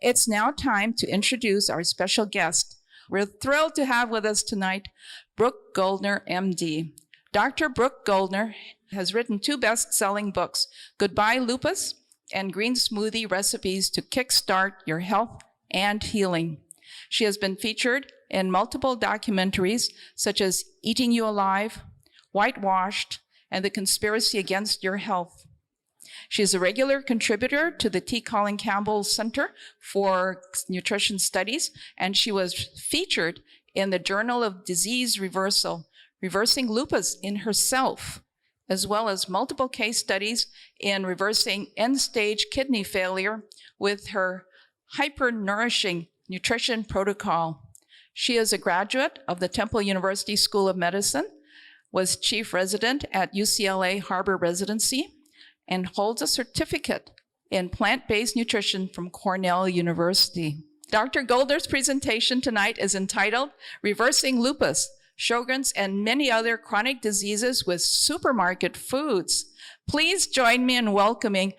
It's now time to introduce our special guest. We're thrilled to have with us tonight Brooke Goldner, MD. Dr. Brooke Goldner has written 2 best-selling books, Goodbye Lupus and Green Smoothie Recipes to Kickstart Your Health and Healing. She has been featured in multiple documentaries such as Eating You Alive, Whitewashed, and The Conspiracy Against Your Health. She is a regular contributor to the T. Colin Campbell Center for Nutrition Studies, and she was featured in the Journal of Disease Reversal, Reversing Lupus in Herself, as well as multiple case studies in reversing end-stage kidney failure with her hyper-nourishing nutrition protocol. She is a graduate of the Temple University School of Medicine, was chief resident at UCLA Harbor Residency, and holds a certificate in plant-based nutrition from Cornell University. Dr. Goldner's presentation tonight is entitled Reversing Lupus, Sjogren's, and Many Other Chronic Diseases with Supermarket Foods. Please join me in welcoming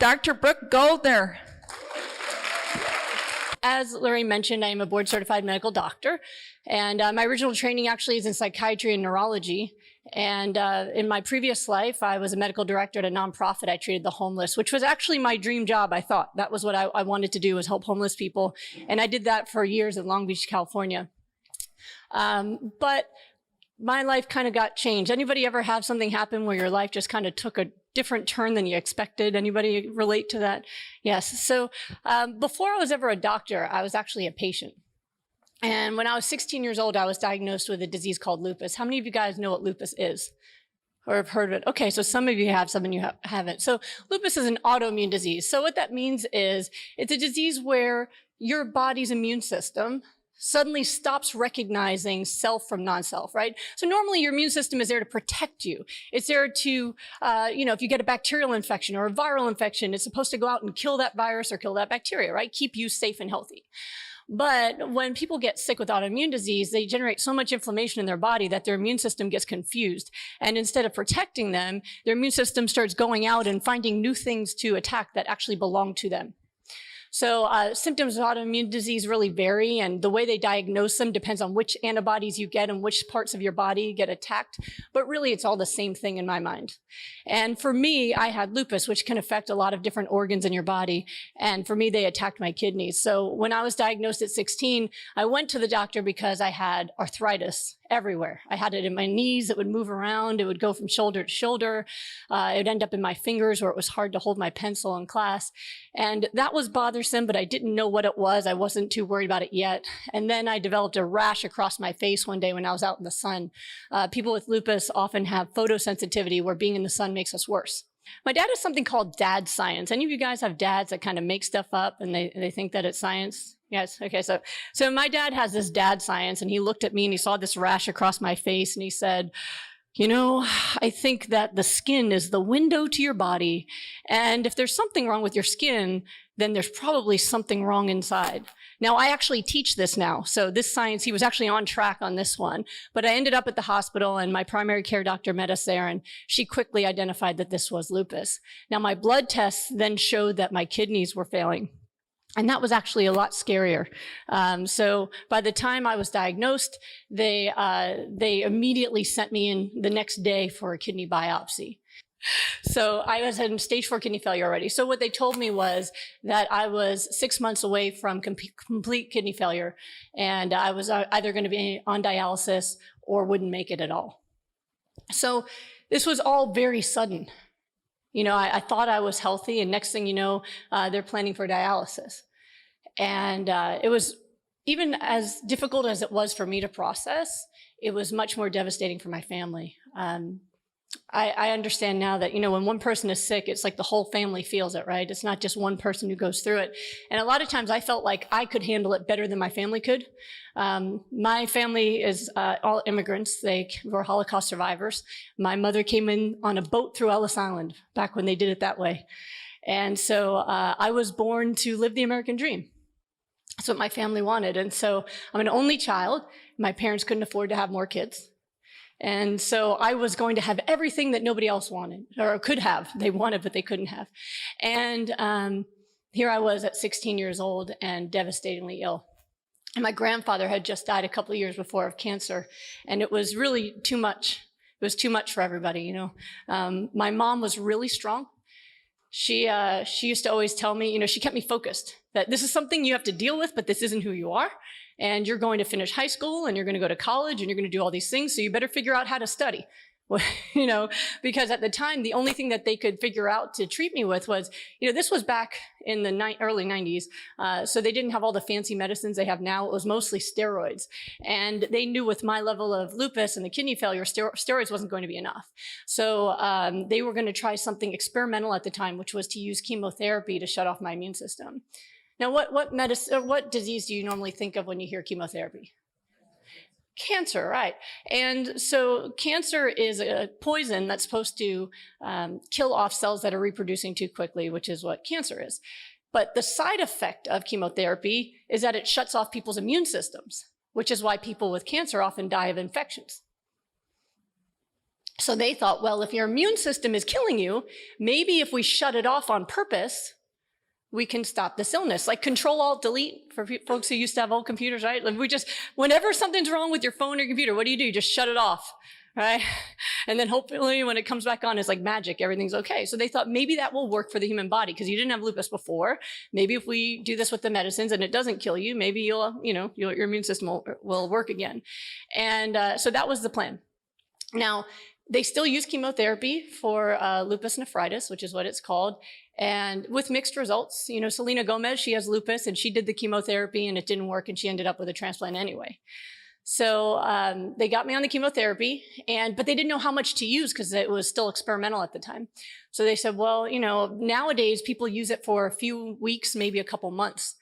Dr. Brooke Goldner. As Lorraine mentioned, I am a board-certified medical doctor, and my original training actually is in psychiatry and neurology. And in my previous life, I was a medical director at a nonprofit. I treated the homeless, which was actually my dream job, I thought. That was what I wanted to do, was help homeless people. And I did that for years in Long Beach, California. But my life kind of got changed. Anybody ever have something happen where your life just kind of took a different turn than you expected? Anybody relate to that? Yes. So before I was ever a doctor, I was actually a patient. And when I was 16 years old, I was diagnosed with a disease called lupus. How many of you guys know what lupus is or have heard of it? Okay, so some of you have, some of you haven't. So lupus is an autoimmune disease. So what that means is it's a disease where your body's immune system suddenly stops recognizing self from non-self, right? So normally your immune system is there to protect you. It's there to, if you get a bacterial infection or a viral infection, it's supposed to go out and kill that virus or kill that bacteria, right? Keep you safe and healthy. But when people get sick with autoimmune disease, they generate so much inflammation in their body that their immune system gets confused. And instead of protecting them, their immune system starts going out and finding new things to attack that actually belong to them. So symptoms of autoimmune disease really vary, and the way they diagnose them depends on which antibodies you get and which parts of your body get attacked. But really, it's all the same thing in my mind. And for me, I had lupus, which can affect a lot of different organs in your body. And for me, they attacked my kidneys. So when I was diagnosed at 16, I went to the doctor because I had arthritis everywhere. I had it in my knees. It would move around. It would go from shoulder to shoulder. It would end up in my fingers where it was hard to hold my pencil in class. And that was bothersome, but I didn't know what it was. I wasn't too worried about it yet. And then I developed a rash across my face one day when I was out in the sun. People with lupus often have photosensitivity where being in the sun makes us worse. My dad has something called dad science. Any of you guys have dads that kind of make stuff up and they think that it's science? Yes. Okay. So my dad has this dad science, and he looked at me and he saw this rash across my face and he said, you know, I think that the skin is the window to your body. And if there's something wrong with your skin, then there's probably something wrong inside. Now, I actually teach this now. So this science, he was actually on track on this one. But I ended up at the hospital, and my primary care doctor met us there, and she quickly identified that this was lupus. Now, my blood tests then showed that my kidneys were failing. And that was actually a lot scarier. So by the time I was diagnosed, they immediately sent me in the next day for a kidney biopsy. So I was in stage 4 kidney failure already. So what they told me was that I was 6 months away from complete kidney failure, and I was either going to be on dialysis or wouldn't make it at all. So this was all very sudden. You know, I thought I was healthy, and next thing you know, they're planning for dialysis. And it was, even as difficult as it was for me to process, it was much more devastating for my family. I understand now that, you know, when one person is sick, it's like the whole family feels it, right? It's not just one person who goes through it. And a lot of times I felt like I could handle it better than my family could. My family is all immigrants. They were Holocaust survivors. My mother came in on a boat through Ellis Island back when they did it that way. And so I was born to live the American dream. That's what my family wanted. And so I'm an only child. My parents couldn't afford to have more kids. And so I was going to have everything that nobody else wanted or could have. They wanted, but they couldn't have. And here I was at 16 years old and devastatingly ill. And my grandfather had just died a couple of years before of cancer, and it was really too much. It was too much for everybody, you know. My mom was really strong. She used to always tell me, you know, she kept me focused, that this is something you have to deal with, but this isn't who you are. And you're going to finish high school and you're going to go to college and you're going to do all these things. So you better figure out how to study. Well, you know, because at the time, the only thing that they could figure out to treat me with was, you know, this was back in the early 90s. So they didn't have all the fancy medicines they have now. It was mostly steroids. And they knew with my level of lupus and the kidney failure, steroids wasn't going to be enough. So they were going to try something experimental at the time, which was to use chemotherapy to shut off my immune system. Now, what disease do you normally think of when you hear chemotherapy? Cancer, right. And so cancer is a poison that's supposed to kill off cells that are reproducing too quickly, which is what cancer is. But the side effect of chemotherapy is that it shuts off people's immune systems, which is why people with cancer often die of infections. So they thought, well, if your immune system is killing you, maybe if we shut it off on purpose, we can stop this illness. Like Control-Alt-Delete for folks who used to have old computers, right? Like whenever something's wrong with your phone or your computer, what do? You just shut it off, right? And then hopefully when it comes back on, it's like magic, everything's okay. So they thought maybe that will work for the human body because you didn't have lupus before. Maybe if we do this with the medicines and it doesn't kill you, maybe your immune system will work again. And so that was the plan. Now, they still use chemotherapy for lupus nephritis, which is what it's called, and with mixed results. You know, Selena Gomez, she has lupus, and she did the chemotherapy, and it didn't work, and she ended up with a transplant anyway. So they got me on the chemotherapy, but they didn't know how much to use because it was still experimental at the time. So they said, well, you know, nowadays people use it for a few weeks, maybe a couple months.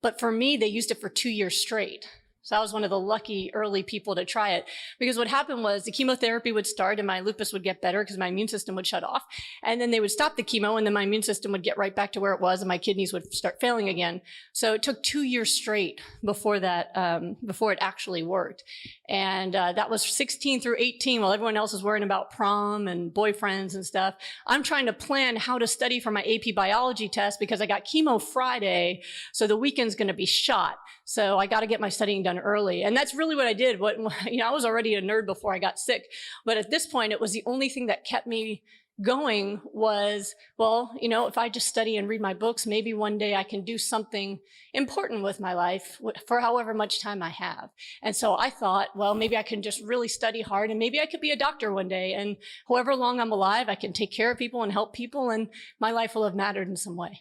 But for me, they used it for 2 years straight. So I was one of the lucky early people to try it, because what happened was the chemotherapy would start and my lupus would get better because my immune system would shut off. And then they would stop the chemo and then my immune system would get right back to where it was and my kidneys would start failing again. So it took 2 years straight before it actually worked. And that was 16 through 18 while everyone else is worrying about prom and boyfriends and stuff. I'm trying to plan how to study for my AP biology test because I got chemo Friday, so the weekend's going to be shot. So I got to get my studying done early. And that's really what I did. I was already a nerd before I got sick. But at this point, it was the only thing that kept me going was, well, you know, if I just study and read my books, maybe one day I can do something important with my life for however much time I have. And so I thought, well, maybe I can just really study hard and maybe I could be a doctor one day. And however long I'm alive, I can take care of people and help people and my life will have mattered in some way.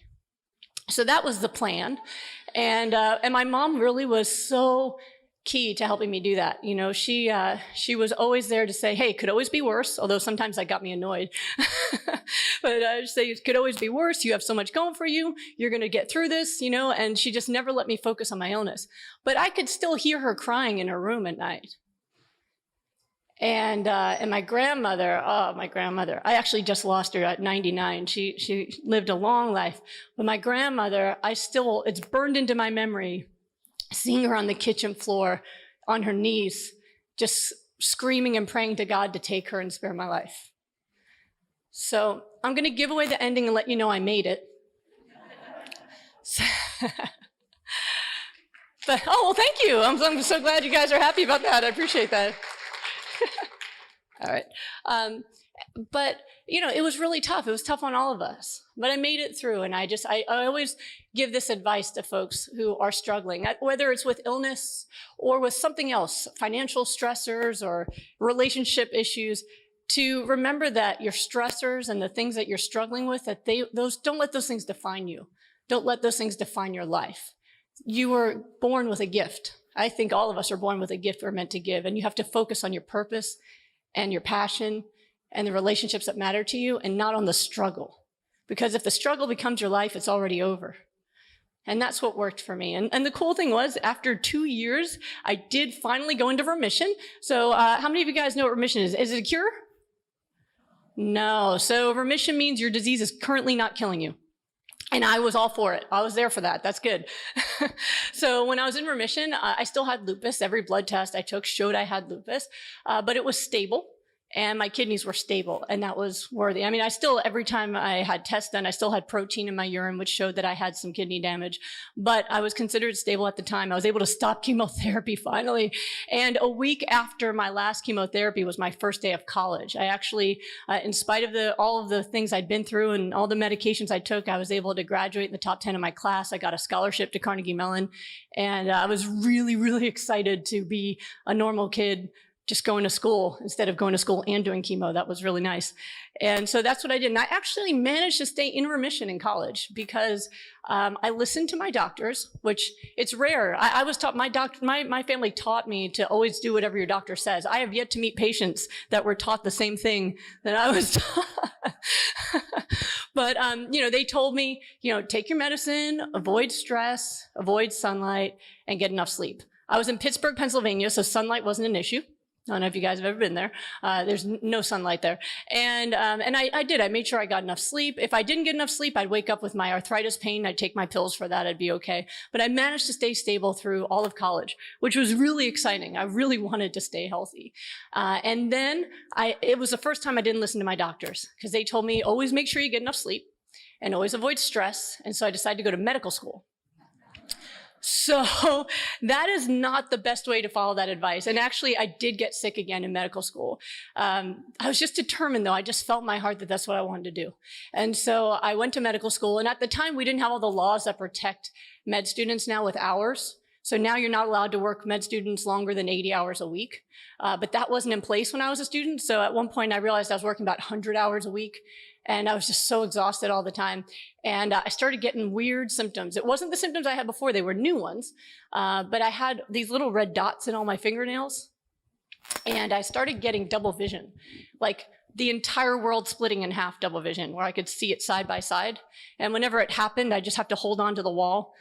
So that was the plan. And my mom really was so key to helping me do that. You know, she was always there to say, hey, it could always be worse, although sometimes that got me annoyed. But she'd say, it could always be worse. You have so much going for you. You're going to get through this, you know, and she just never let me focus on my illness. But I could still hear her crying in her room at night. And my grandmother, I actually just lost her at 99. She lived a long life. But my grandmother, it's burned into my memory, seeing her on the kitchen floor, on her knees, just screaming and praying to God to take her and spare my life. So I'm going to give away the ending and let you know I made it. But, well, thank you. I'm so glad you guys are happy about that. I appreciate that. All right. But, you know, it was really tough. It was tough on all of us. But I made it through. And I always give this advice to folks who are struggling, whether it's with illness or with something else, financial stressors or relationship issues, to remember that your stressors and the things that you're struggling with, don't let those things define you. Don't let those things define your life. You were born with a gift. I think all of us are born with a gift we're meant to give, and you have to focus on your purpose and your passion and the relationships that matter to you and not on the struggle. Because if the struggle becomes your life, it's already over. And that's what worked for me. And the cool thing was, after 2 years, I did finally go into remission. So how many of you guys know what remission is? Is it a cure? No. So remission means your disease is currently not killing you. And I was all for it. I was there for that. That's good. So when I was in remission, I still had lupus. Every blood test I took showed I had lupus, but it was stable. and my kidneys were stable, and that was worthy. I mean, every time I had tests done, I still had protein in my urine, which showed that I had some kidney damage, but I was considered stable at the time. I was able to stop chemotherapy finally. And a week after my last chemotherapy was my first day of college. I actually, in spite of all of the things I'd been through and all the medications I took, I was able to graduate in the top 10 of my class. I got a scholarship to Carnegie Mellon, and I was really, really excited to be a normal kid just going to school instead of going to school and doing chemo. That was really nice. And so that's what I did. And I actually managed to stay in remission in college because I listened to my doctors, which it's rare. I was taught, my family taught me to always do whatever your doctor says. I have yet to meet patients that were taught the same thing that I was taught. But, they told me, take your medicine, avoid stress, avoid sunlight, and get enough sleep. I was in Pittsburgh, Pennsylvania, so sunlight wasn't an issue. I don't know if you guys have ever been there. There's no sunlight there. And I did. I made sure I got enough sleep. If I didn't get enough sleep, I'd wake up with my arthritis pain. I'd take my pills for that. I'd be okay. But I managed to stay stable through all of college, which was really exciting. I really wanted to stay healthy. And then it was the first time I didn't listen to my doctors because they told me, always make sure you get enough sleep and always avoid stress. And so I decided to go to medical school. So that is not the best way to follow that advice. And actually, I did get sick again in medical school. I was just determined, though. I just felt in my heart that that's what I wanted to do. And so I went to medical school. And at the time, we didn't have all the laws that protect med students now with hours. So now you're not allowed to work med students longer than 80 hours a week. But that wasn't in place when I was a student. So at one point, I realized I was working about 100 hours a week. And I was just so exhausted all the time. And I started getting weird symptoms. It wasn't the symptoms I had before. They were new ones. But I had these little red dots in all my fingernails. And I started getting double vision, like the entire world splitting in half double vision, where I could see it side by side. And whenever it happened, I just have to hold on to the wall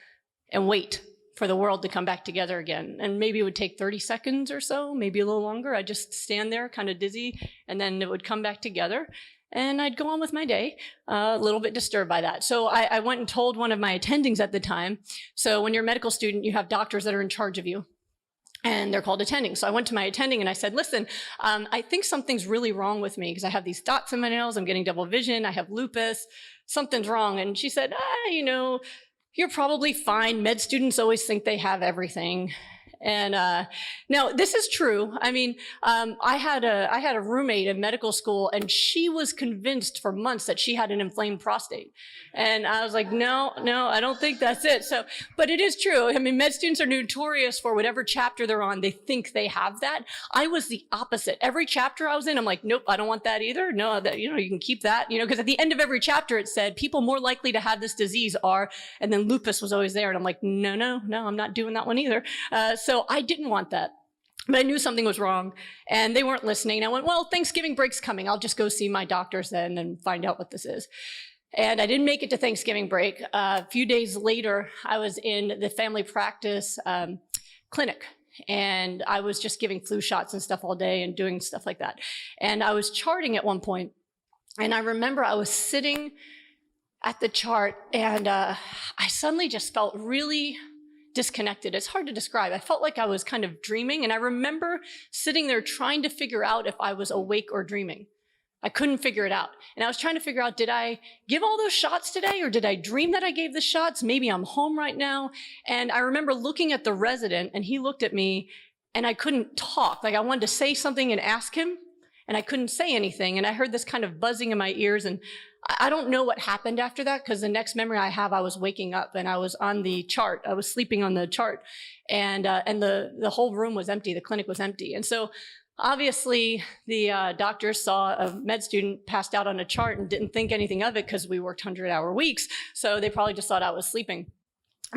and wait for the world to come back together again. And maybe it would take 30 seconds or so, maybe a little longer. I'd just stand there kind of dizzy, and then it would come back together. And I'd go on with my day, a little bit disturbed by that. So I went and told one of my attendings at the time. So when you're a medical student, you have doctors that are in charge of you, and they're called attendings. So I went to my attending and I said, listen, I think something's really wrong with me because I have these dots in my nails. I'm getting double vision. I have lupus. Something's wrong. And she said, you're probably fine. Med students always think they have everything. And now this is true. I mean, I had a roommate in medical school, and she was convinced for months that she had an inflamed prostate. And I was like, no, I don't think that's it. So, but it is true. I mean, med students are notorious for whatever chapter they're on, they think they have that. I was the opposite. Every chapter I was in, I'm like, nope, I don't want that either. No, that, you can keep that, because at the end of every chapter it said people more likely to have this disease are, and then lupus was always there. And I'm like, no, I'm not doing that one either. So I didn't want that. But I knew something was wrong, and they weren't listening. I went, well, Thanksgiving break's coming. I'll just go see my doctors then and find out what this is. And I didn't make it to Thanksgiving break. A few days later, I was in the family practice clinic, and I was just giving flu shots and stuff all day and doing stuff like that. And I was charting at one point, and I remember I was sitting at the chart, and I suddenly just felt really disconnected. It's hard to describe. I felt like I was kind of dreaming, and I remember sitting there trying to figure out if I was awake or dreaming. I couldn't figure it out. And I was trying to figure out, did I give all those shots today, or did I dream that I gave the shots? Maybe I'm home right now. And I remember looking at the resident, and he looked at me, and I couldn't talk. Like I wanted to say something and ask him, and I couldn't say anything. And I heard this kind of buzzing in my ears, and I don't know what happened after that, because the next memory I have, I was waking up and I was on the chart. I was sleeping on the chart, and the whole room was empty. The clinic was empty. And so obviously the doctors saw a med student passed out on a chart and didn't think anything of it because we worked 100-hour weeks. So they probably just thought I was sleeping.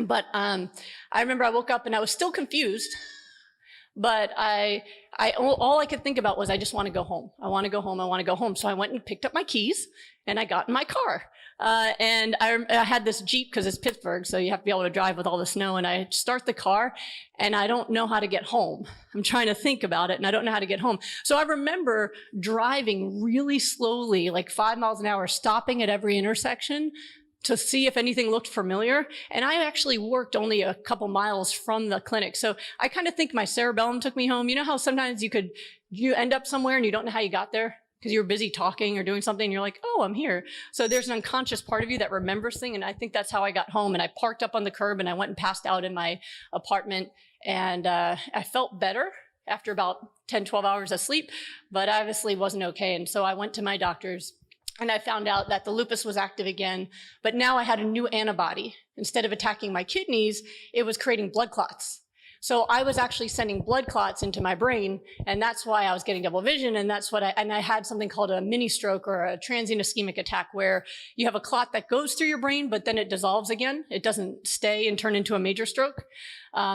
But I remember I woke up and I was still confused. But all I could think about was, I just want to go home. I want to go home. I want to go home. So I went and picked up my keys, and I got in my car. And I had this Jeep, because it's Pittsburgh, so you have to be able to drive with all the snow. And I start the car, and I don't know how to get home. I'm trying to think about it, and I don't know how to get home. So I remember driving really slowly, like 5 miles an hour, stopping at every intersection to see if anything looked familiar. And I actually worked only a couple miles from the clinic. So I kind of think my cerebellum took me home. You know how sometimes you end up somewhere and you don't know how you got there because you were busy talking or doing something and you're like, oh, I'm here. So there's an unconscious part of you that remembers things. And I think that's how I got home. And I parked up on the curb and I went and passed out in my apartment. And I felt better after about 10, 12 hours of sleep, but obviously wasn't okay. And so I went to my doctors. And I found out that the lupus was active again, but now I had a new antibody. Instead of attacking my kidneys, it was creating blood clots. So I was actually sending blood clots into my brain, and that's why I was getting double vision, and I had something called a mini stroke or a transient ischemic attack, where you have a clot that goes through your brain, but then it dissolves again. It doesn't stay and turn into a major stroke.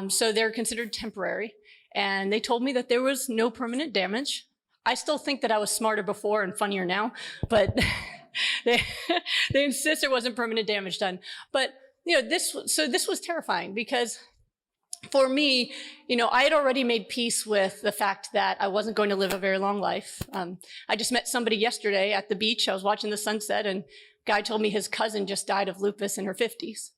So they're considered temporary. And they told me that there was no permanent damage. I still think that I was smarter before and funnier now, but they insist there wasn't permanent damage done. But, this was terrifying because for me, I had already made peace with the fact that I wasn't going to live a very long life. I just met somebody yesterday at the beach. I was watching the sunset, and a guy told me his cousin just died of lupus in her 50s.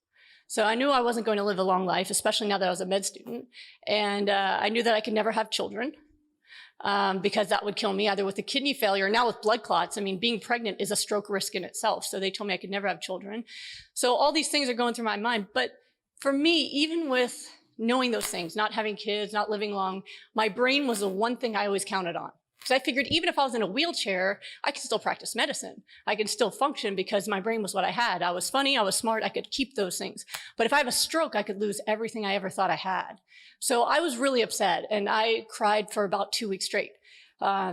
So I knew I wasn't going to live a long life, especially now that I was a med student. And I knew that I could never have children. Because that would kill me either with the kidney failure or now with blood clots. I mean, being pregnant is a stroke risk in itself. So they told me I could never have children. So all these things are going through my mind. But for me, even with knowing those things, not having kids, not living long, my brain was the one thing I always counted on. Because I figured even if I was in a wheelchair, I could still practice medicine. I could still function because my brain was what I had. I was funny, I was smart, I could keep those things. But if I have a stroke, I could lose everything I ever thought I had. So I was really upset, and I cried for about 2 weeks straight,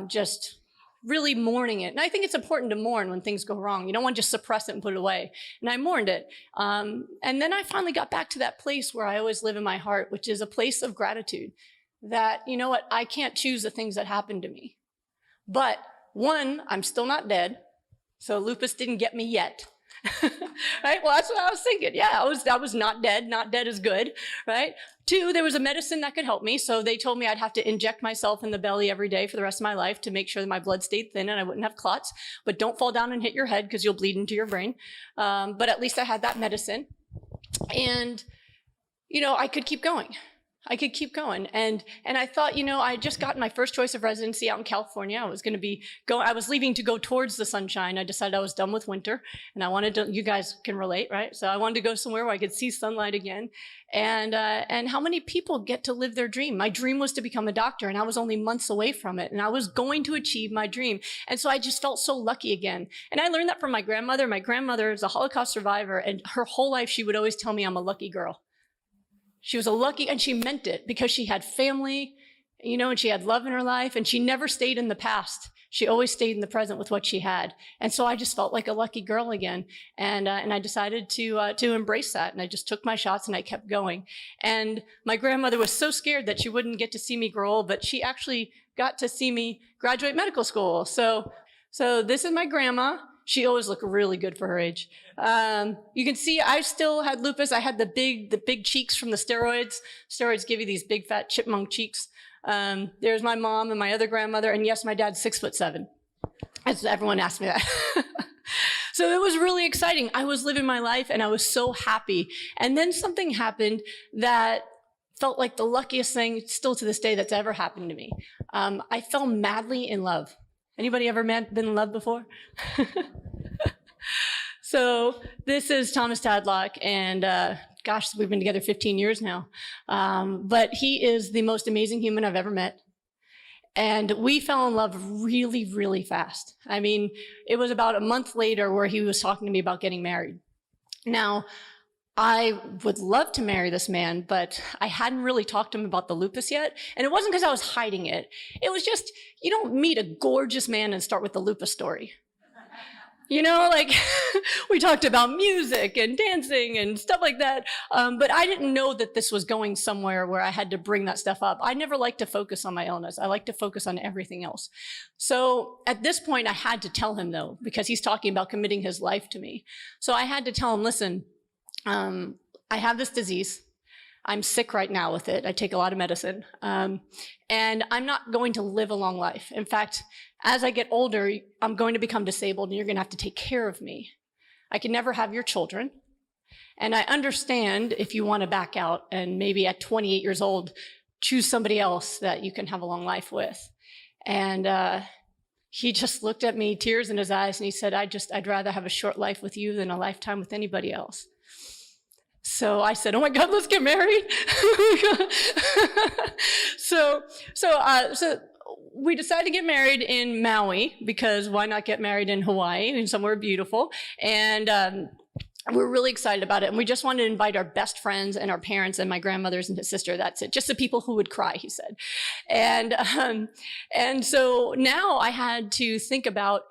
just really mourning it. And I think it's important to mourn when things go wrong. You don't want to just suppress it and put it away. And I mourned it. And then I finally got back to that place where I always live in my heart, which is a place of gratitude. That, you know what, I can't choose the things that happen to me. But one, I'm still not dead. So lupus didn't get me yet. Right? Well, that's what I was thinking. Yeah, I was not dead. Not dead is good, right? Two, there was a medicine that could help me. So they told me I'd have to inject myself in the belly every day for the rest of my life to make sure that my blood stayed thin and I wouldn't have clots. But don't fall down and hit your head because you'll bleed into your brain. But at least I had that medicine. And, I could keep going. I could keep going. And I thought, I had just gotten my first choice of residency out in California. I was leaving to go towards the sunshine. I decided I was done with winter and I wanted to, you guys can relate, right? So I wanted to go somewhere where I could see sunlight again. And how many people get to live their dream? My dream was to become a doctor and I was only months away from it and I was going to achieve my dream. And so I just felt so lucky again. And I learned that from my grandmother. My grandmother is a Holocaust survivor and her whole life she would always tell me I'm a lucky girl. She was a lucky, and she meant it because she had family, and she had love in her life, and she never stayed in the past. She always stayed in the present with what she had. And so I just felt like a lucky girl again. And I decided to embrace that. And I just took my shots and I kept going. And my grandmother was so scared that she wouldn't get to see me grow old, but she actually got to see me graduate medical school. So this is my grandma. She always looked really good for her age. You can see I still had lupus. I had the big cheeks from the steroids. Steroids give you these big fat chipmunk cheeks. There's my mom and my other grandmother. And yes, my dad's 6'7". As everyone asked me that. So it was really exciting. I was living my life and I was so happy. And then something happened that felt like the luckiest thing still to this day that's ever happened to me. I fell madly in love. Anybody ever been in love before? So this is Thomas Tadlock, and gosh, we've been together 15 years now. But he is the most amazing human I've ever met. And we fell in love really, really fast. I mean, it was about a month later where he was talking to me about getting married. Now, I would love to marry this man, but I hadn't really talked to him about the lupus yet. And it wasn't because I was hiding it. It was just, you don't meet a gorgeous man and start with the lupus story. We talked about music and dancing and stuff like that. But I didn't know that this was going somewhere where I had to bring that stuff up. I never like to focus on my illness. I like to focus on everything else. So at this point, I had to tell him, though, because he's talking about committing his life to me. So I had to tell him, listen, I have this disease. I'm sick right now with it. I take a lot of medicine. And I'm not going to live a long life. In fact, as I get older, I'm going to become disabled and you're going to have to take care of me. I can never have your children. And I understand if you want to back out and maybe at 28 years old, choose somebody else that you can have a long life with. And he just looked at me, tears in his eyes, and he said, I'd rather have a short life with you than a lifetime with anybody else. So I said, oh my God, let's get married. So we decided to get married in Maui, because why not get married in Hawaii, somewhere beautiful? And we're really excited about it. And we just wanted to invite our best friends and our parents and my grandmothers and his sister. That's it. Just the people who would cry, he said. And so now I had to think about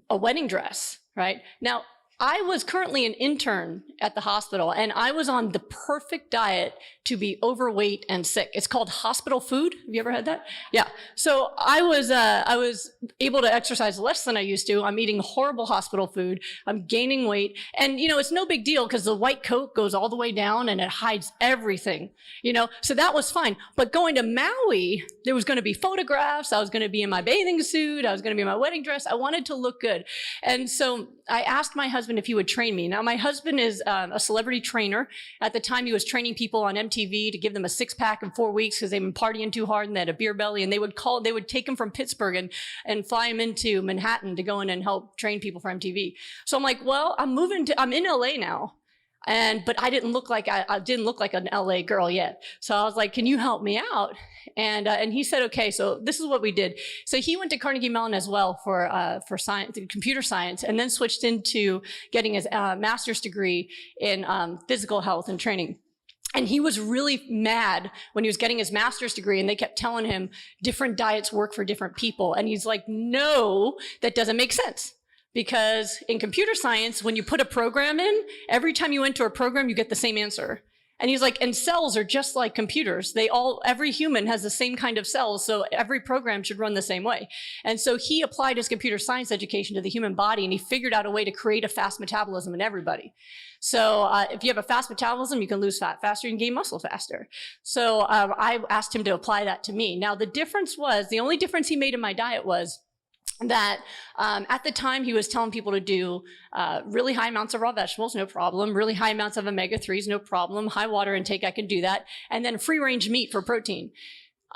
a wedding dress, right? Now, I was currently an intern at the hospital, and I was on the perfect diet to be overweight and sick. It's called hospital food. Have you ever had that? Yeah. So I was able to exercise less than I used to. I'm eating horrible hospital food. I'm gaining weight. And, it's no big deal because the white coat goes all the way down and it hides everything, So that was fine. But going to Maui, there was going to be photographs. I was going to be in my bathing suit. I was going to be in my wedding dress. I wanted to look good. And so I asked my husband if he would train me. Now, my husband is a celebrity trainer. At the time, he was training people on MTV to give them a six-pack in 4 weeks because they've been partying too hard and they had a beer belly. And they would take him from Pittsburgh and fly him into Manhattan to go in and help train people for MTV. So I'm like, well, I'm in LA now. But I didn't look like an LA girl yet. So I was like, can you help me out? And he said, okay, so this is what we did. So he went to Carnegie Mellon as well for science, computer science, and then switched into getting his master's degree in physical health and training. And he was really mad when he was getting his master's degree and they kept telling him different diets work for different people. And he's like, no, that doesn't make sense. Because in computer science, when you put a program in, every time you enter a program, you get the same answer. And he's like, and cells are just like computers. Every human has the same kind of cells, so every program should run the same way. And so he applied his computer science education to the human body, and he figured out a way to create a fast metabolism in everybody. So if you have a fast metabolism, you can lose fat faster, you can gain muscle faster. So I asked him to apply that to me. Now, the only difference he made in my diet was that at the time he was telling people to do really high amounts of raw vegetables, no problem. Really high amounts of omega-3s, no problem. High water intake, I can do that. And then free-range meat for protein.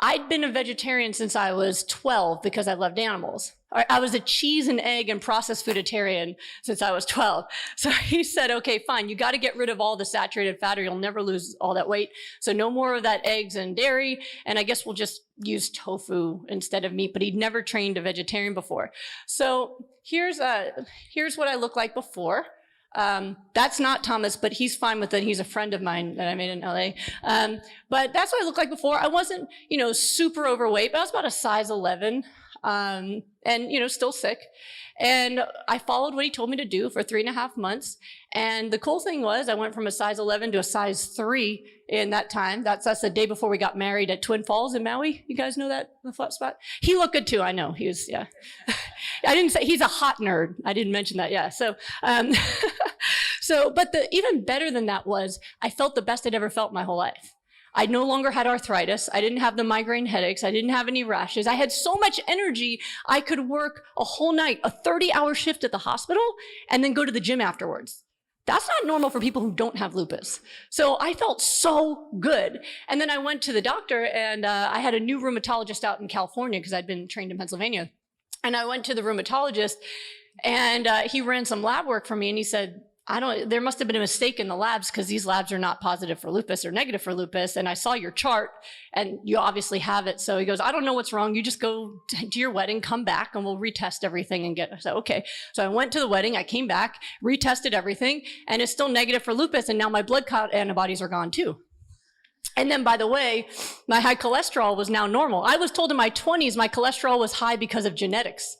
I'd been a vegetarian since I was 12 because I loved animals. I was a cheese and egg and processed fooditarian since I was 12. So he said, okay, fine, you got to get rid of all the saturated fat or you'll never lose all that weight. So no more of that eggs and dairy. And I guess we'll just use tofu instead of meat, but he'd never trained a vegetarian before. So here's what I look like before. That's not Thomas, but he's fine with it. He's a friend of mine that I made in LA. But that's what I looked like before. I wasn't, super overweight, but I was about a size 11. And still sick. And I followed what he told me to do for 3.5 months. And the cool thing was I went from a size 11 to a size 3 in that time. That's the day before we got married at Twin Falls in Maui. You guys know that, the flat spot? He looked good too, I know. He was, yeah. I didn't say, he's a hot nerd. I didn't mention that, yeah. So, but even better than that was I felt the best I'd ever felt my whole life. I no longer had arthritis. I didn't have the migraine headaches. I didn't have any rashes. I had so much energy, I could work a whole night, a 30-hour shift at the hospital, and then go to the gym afterwards. That's not normal for people who don't have lupus. So I felt so good. And then I went to the doctor, and I had a new rheumatologist out in California because I'd been trained in Pennsylvania. And I went to the rheumatologist, and he ran some lab work for me, and he said, there must have been a mistake in the labs because these labs are not positive for lupus or negative for lupus. And I saw your chart and you obviously have it. So he goes, I don't know what's wrong. You just go to your wedding, come back and we'll retest everything and I said, okay. So I went to the wedding, I came back, retested everything, and it's still negative for lupus. And now my blood count antibodies are gone too. And then, by the way, my high cholesterol was now normal. I was told in my 20s my cholesterol was high because of genetics,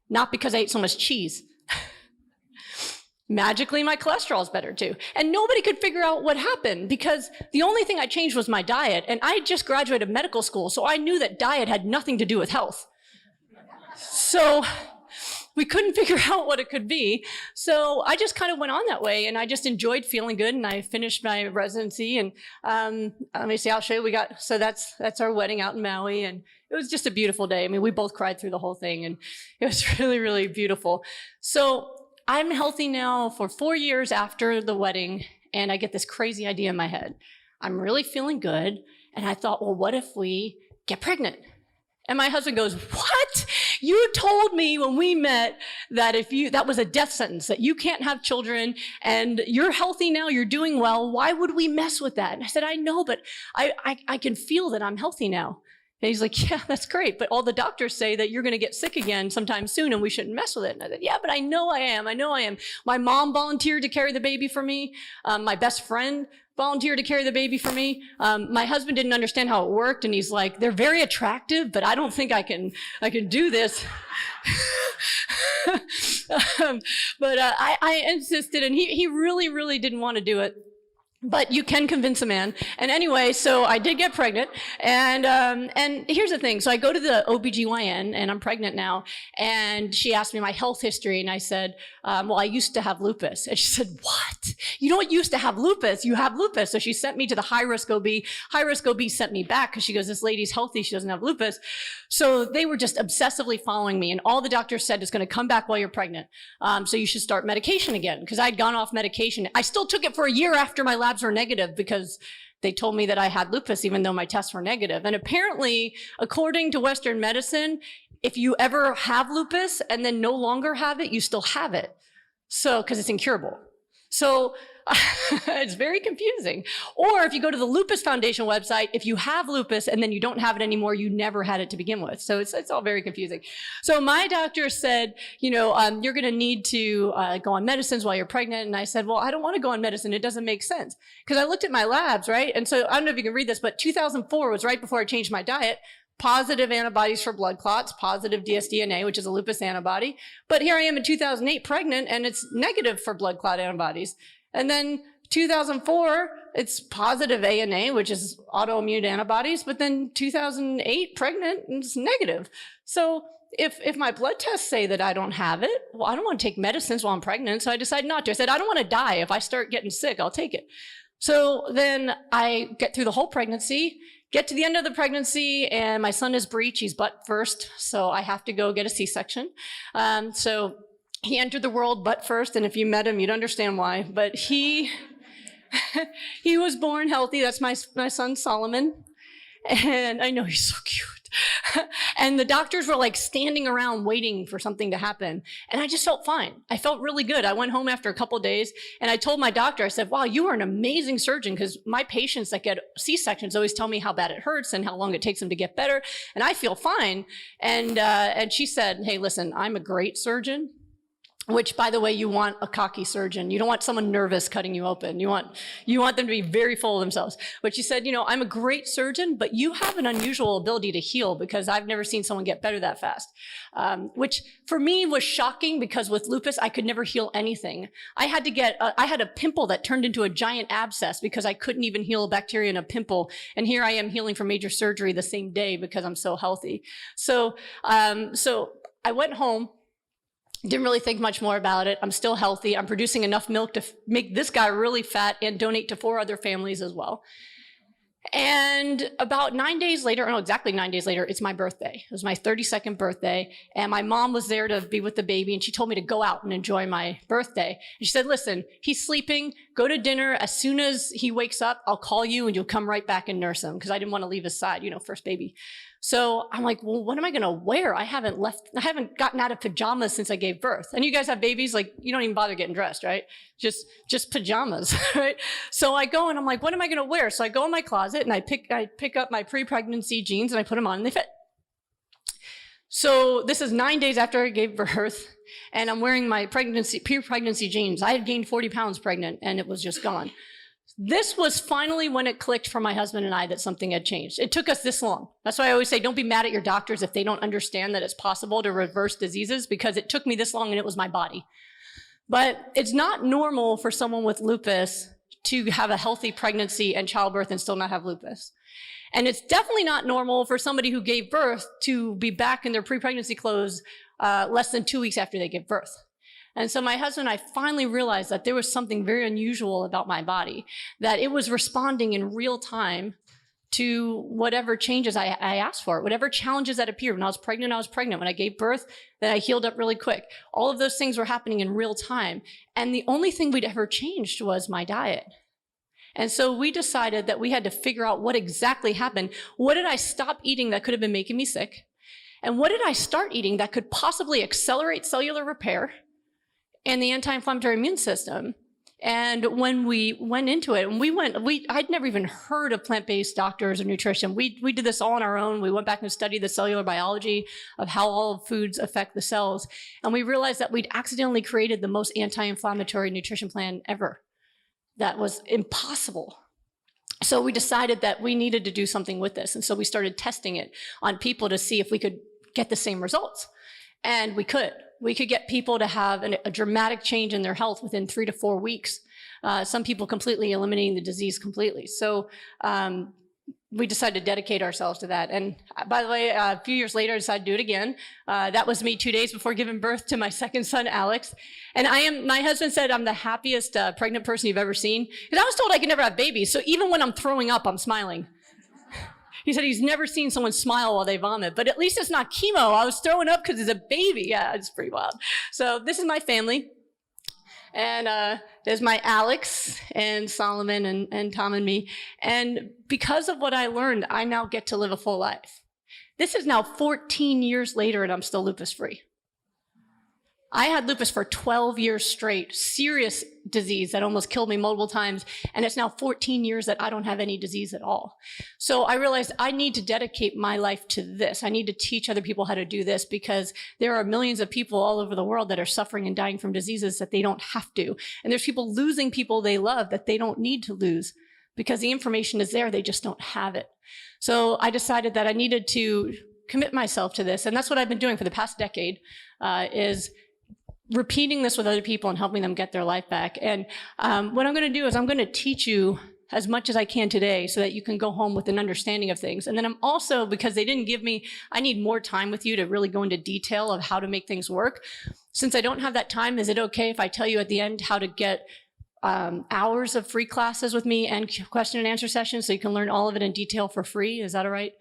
not because I ate so much cheese. Magically, my cholesterol is better too. And nobody could figure out what happened because the only thing I changed was my diet. And I just graduated medical school, so I knew that diet had nothing to do with health. So we couldn't figure out what it could be. So I just kind of went on that way and I just enjoyed feeling good. And I finished my residency and let me see, I'll show you. So that's our wedding out in Maui. And it was just a beautiful day. I mean, we both cried through the whole thing and it was really, really beautiful. So I'm healthy now for 4 years after the wedding, and I get this crazy idea in my head. I'm really feeling good, and I thought, well, what if we get pregnant? And my husband goes, what? You told me when we met that that was a death sentence, that you can't have children, and you're healthy now, you're doing well. Why would we mess with that? And I said, I know, but I can feel that I'm healthy now. And he's like, yeah, that's great. But all the doctors say that you're going to get sick again sometime soon and we shouldn't mess with it. And I said, yeah, but I know I am. I know I am. My mom volunteered to carry the baby for me. My best friend volunteered to carry the baby for me. My husband didn't understand how it worked. And he's like, they're very attractive, but I don't think I can do this. But I insisted, and he really, really didn't want to do it. But you can convince a man. And anyway, so I did get pregnant. And here's the thing. So I go to the OBGYN, and I'm pregnant now. And she asked me my health history. And I said, well, I used to have lupus. And she said, what? You don't used to have lupus. You have lupus. So she sent me to the high-risk OB. High-risk OB sent me back because she goes, this lady's healthy. She doesn't have lupus. So they were just obsessively following me. And all the doctors said, it's going to come back while you're pregnant. So you should start medication again, because I'd gone off medication. I still took it for a year after my labs were negative, because they told me that I had lupus even though my tests were negative. And apparently, according to Western medicine, if you ever have lupus and then no longer have it, you still have it. So, because it's incurable. So it's very confusing. Or if you go to the Lupus Foundation website, if you have lupus and then you don't have it anymore, you never had it to begin with. So it's all very confusing. So my doctor said, you're going to need to go on medicines while you're pregnant. And I said, well, I don't want to go on medicine. It doesn't make sense. Because I looked at my labs, right? And so I don't know if you can read this, but 2004 was right before I changed my diet. Positive antibodies for blood clots, positive dsDNA, which is a lupus antibody. But here I am in 2008 pregnant, and it's negative for blood clot antibodies. And then 2004, it's positive ANA, which is autoimmune antibodies. But then 2008 pregnant, and it's negative. So if my blood tests say that I don't have it, well, I don't want to take medicines while I'm pregnant. So I decided not to. I said, I don't want to die. If I start getting sick, I'll take it. So then I get through the whole pregnancy, get to the end of the pregnancy, and my son is breech. He's butt first, so I have to go get a C-section. So he entered the world butt first, and if you met him, you'd understand why. But he was born healthy. That's my son, Solomon. And I know he's so cute. And the doctors were like standing around waiting for something to happen. And I just felt fine. I felt really good. I went home after a couple of days, and I told my doctor, I said, wow, you are an amazing surgeon, because my patients that get C-sections always tell me how bad it hurts and how long it takes them to get better. And I feel fine. And she said, hey, listen, I'm a great surgeon. Which, by the way, you want a cocky surgeon. You don't want someone nervous cutting you open. You want them to be very full of themselves. But she said, I'm a great surgeon, but you have an unusual ability to heal, because I've never seen someone get better that fast. Which for me was shocking, because with lupus, I could never heal anything. I had a pimple that turned into a giant abscess because I couldn't even heal a bacteria in a pimple. And here I am healing from major surgery the same day because I'm so healthy. So I went home. Didn't really think much more about it. I'm still healthy. I'm producing enough milk to make this guy really fat and donate to 4 other families as well. And about 9 days later, exactly 9 days later, it's my birthday. It was my 32nd birthday. And my mom was there to be with the baby. And she told me to go out and enjoy my birthday. And she said, listen, he's sleeping. Go to dinner. As soon as he wakes up, I'll call you and you'll come right back and nurse him. Because I didn't want to leave his side, first baby. So I'm like, well, what am I going to wear? I haven't gotten out of pajamas since I gave birth. And you guys have babies, like, you don't even bother getting dressed, right? Just pajamas, right? So I go and I'm like, what am I going to wear? So I go in my closet and I pick up my pre-pregnancy jeans and I put them on and they fit. So this is 9 days after I gave birth, and I'm wearing my pre-pregnancy jeans. I had gained 40 pounds pregnant, and it was just gone. This was finally when it clicked for my husband and I that something had changed. It took us this long. That's why I always say, don't be mad at your doctors if they don't understand that it's possible to reverse diseases, because it took me this long and it was my body. But it's not normal for someone with lupus to have a healthy pregnancy and childbirth and still not have lupus. And it's definitely not normal for somebody who gave birth to be back in their pre-pregnancy clothes less than 2 weeks after they give birth. And so my husband and I finally realized that there was something very unusual about my body, that it was responding in real time to whatever changes I asked for, whatever challenges that appeared. When I was pregnant, I was pregnant. When I gave birth, then I healed up really quick. All of those things were happening in real time. And the only thing we'd ever changed was my diet. And so we decided that we had to figure out what exactly happened. What did I stop eating that could have been making me sick? And what did I start eating that could possibly accelerate cellular repair and the anti-inflammatory immune system? And when we went into it, and I'd never even heard of plant-based doctors or nutrition. We did this all on our own. We went back and studied the cellular biology of how all foods affect the cells. And we realized that we'd accidentally created the most anti-inflammatory nutrition plan ever. That was impossible. So we decided that we needed to do something with this. And so we started testing it on people to see if we could get the same results. And we could. We could get people to have a dramatic change in their health within 3 to 4 weeks. Some people completely eliminating the disease completely. So we decided to dedicate ourselves to that. And by the way, a few years later, I decided to do it again. That was me 2 days before giving birth to my second son, Alex. And my husband said I'm the happiest pregnant person you've ever seen. Because I was told I could never have babies. So even when I'm throwing up, I'm smiling. He said he's never seen someone smile while they vomit, but at least it's not chemo. I was throwing up because it's a baby. Yeah, it's pretty wild. So this is my family. And there's my Alex and Solomon and Tom and me. And because of what I learned, I now get to live a full life. This is now 14 years later and I'm still lupus free. I had lupus for 12 years straight, serious disease that almost killed me multiple times. And it's now 14 years that I don't have any disease at all. So I realized I need to dedicate my life to this. I need to teach other people how to do this because there are millions of people all over the world that are suffering and dying from diseases that they don't have to. And there's people losing people they love that they don't need to lose because the information is there. They just don't have it. So I decided that I needed to commit myself to this. And that's what I've been doing for the past decade, is repeating this with other people and helping them get their life back. And what I'm going to do is I'm going to teach you as much as I can today so that you can go home with an understanding of things. And then I'm also, because they didn't give me, I need more time with you to really go into detail of how to make things work. Since I don't have that time, is it okay if I tell you at the end how to get hours of free classes with me and question and answer sessions so you can learn all of it in detail for free? Is that all right?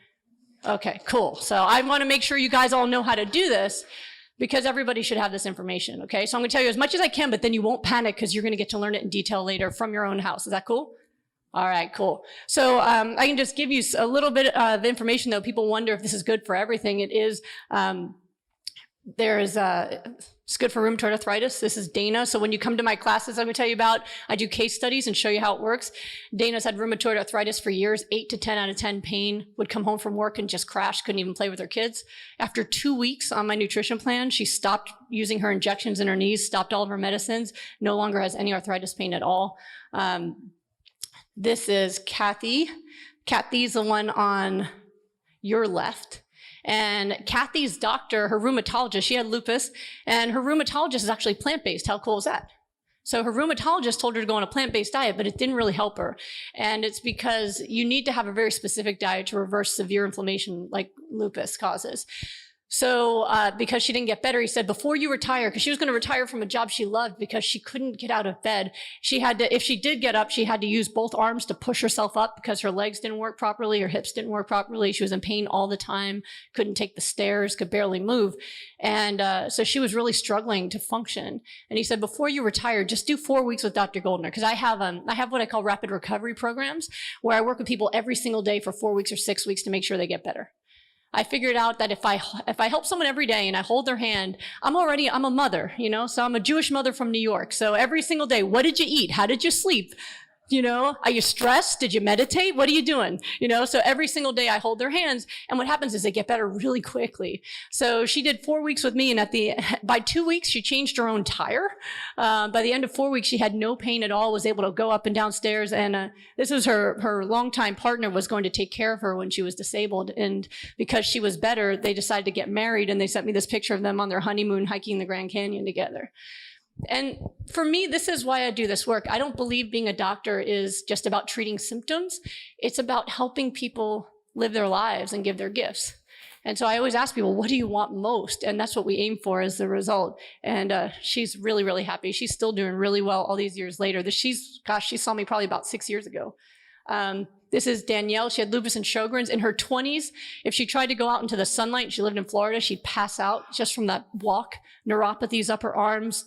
Okay, cool. So I want to make sure you guys all know how to do this, because everybody should have this information, okay? So I'm gonna tell you as much as I can, but then you won't panic because you're gonna get to learn it in detail later from your own house. Is that cool? All right, cool. So I can just give you a little bit of information though. People wonder if this is good for everything. It is. It's good for rheumatoid arthritis. This is Dana. So when you come to my classes, I'm going to tell you about, I do case studies and show you how it works. Dana's had rheumatoid arthritis for years, 8 to 10 out of 10 pain, would come home from work and just crash, couldn't even play with her kids. After 2 weeks on my nutrition plan, she stopped using her injections in her knees, stopped all of her medicines, no longer has any arthritis pain at all. This is Kathy. Kathy's the one on your left. And Kathy's doctor, her rheumatologist, she had lupus, and her rheumatologist is actually plant-based. How cool is that? So her rheumatologist told her to go on a plant-based diet, but it didn't really help her. And it's because you need to have a very specific diet to reverse severe inflammation like lupus causes. So because she didn't get better, he said, before you retire, because she was going to retire from a job she loved because she couldn't get out of bed. She had to, if she did get up, she had to use both arms to push herself up because her legs didn't work properly, her hips didn't work properly. She was in pain all the time, couldn't take the stairs, could barely move. And so she was really struggling to function. And he said, before you retire, just do 4 weeks with Dr. Goldner. Because I have what I call rapid recovery programs where I work with people every single day for 4 weeks or 6 weeks to make sure they get better. I figured out that if I help someone every day and I hold their hand, I'm a mother, so I'm a Jewish mother from New York. So every single day, what did you eat? How did you sleep? Are you stressed? Did you meditate? What are you doing? So every single day I hold their hands, and what happens is they get better really quickly. So she did 4 weeks with me, and by 2 weeks, she changed her own tire. By the end of 4 weeks, she had no pain at all, was able to go up and down stairs. And this was her longtime partner was going to take care of her when she was disabled. And because she was better, they decided to get married, and they sent me this picture of them on their honeymoon hiking the Grand Canyon together. And for me, this is why I do this work. I don't believe being a doctor is just about treating symptoms. It's about helping people live their lives and give their gifts. And so I always ask people, what do you want most? And that's what we aim for as the result. And she's really, really happy. She's still doing really well all these years later. She saw me probably about 6 years ago. This is Danielle. She had lupus and Sjogren's in her 20s. If she tried to go out into the sunlight, she lived in Florida, she'd pass out just from that walk. Neuropathies up her arms,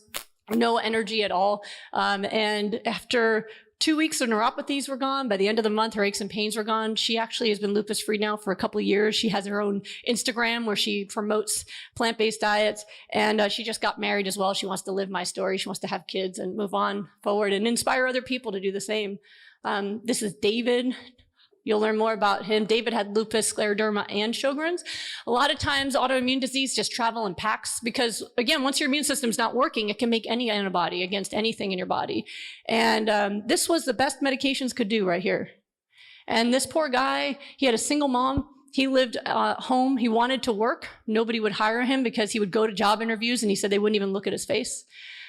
no energy at all. And after 2 weeks of neuropathies were gone. By the end of the month, her aches and pains were gone. She actually has been lupus free now for a couple of years. She has her own Instagram where she promotes plant-based diets. And she just got married as well. She wants to live my story. She wants to have kids and move on forward and inspire other people to do the same. This is David. You'll learn more about him. David had lupus, scleroderma, and Sjogren's. A lot of times autoimmune disease just travel in packs because, again, once your immune system's not working, it can make any antibody against anything in your body. And this was the best medications could do right here. And this poor guy, he had a single mom. He lived home. He wanted to work. Nobody would hire him because he would go to job interviews and he said they wouldn't even look at his face.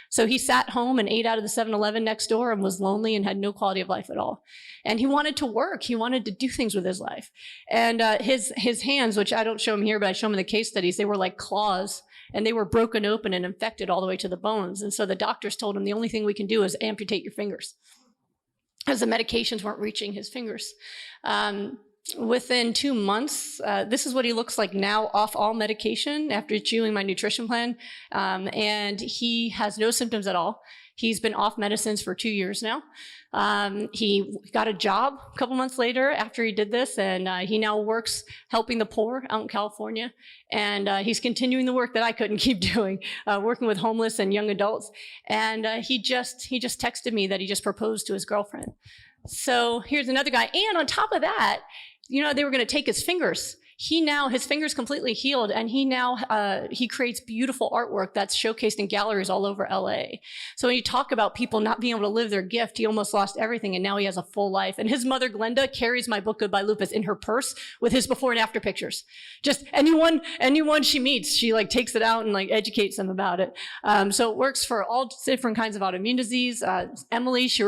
So he sat home and ate out of the 7-Eleven next door and was lonely and had no quality of life at all. And he wanted to work. He wanted to do things with his life. And his hands, which I don't show him here, but I show him in the case studies, they were like claws and they were broken open and infected all the way to the bones. And so the doctors told him the only thing we can do is amputate your fingers because the medications weren't reaching his fingers. Within 2 months, this is what he looks like now off all medication after chewing my nutrition plan. And he has no symptoms at all. He's been off medicines for 2 years now. He got a job a couple months later after he did this, and he now works helping the poor out in California. And he's continuing the work that I couldn't keep doing, working with homeless and young adults. And he just texted me that he just proposed to his girlfriend. So here's another guy. And on top of that, you know, they were going to take his fingers. His fingers completely healed, and he creates beautiful artwork that's showcased in galleries all over LA. So when you talk about people not being able to live their gift, he almost lost everything, and now he has a full life. And his mother, Glenda, carries my book, Goodbye Lupus, in her purse with his before and after pictures. Just anyone she meets, she like takes it out and like educates them about it. So it works for all different kinds of autoimmune disease. Emily, she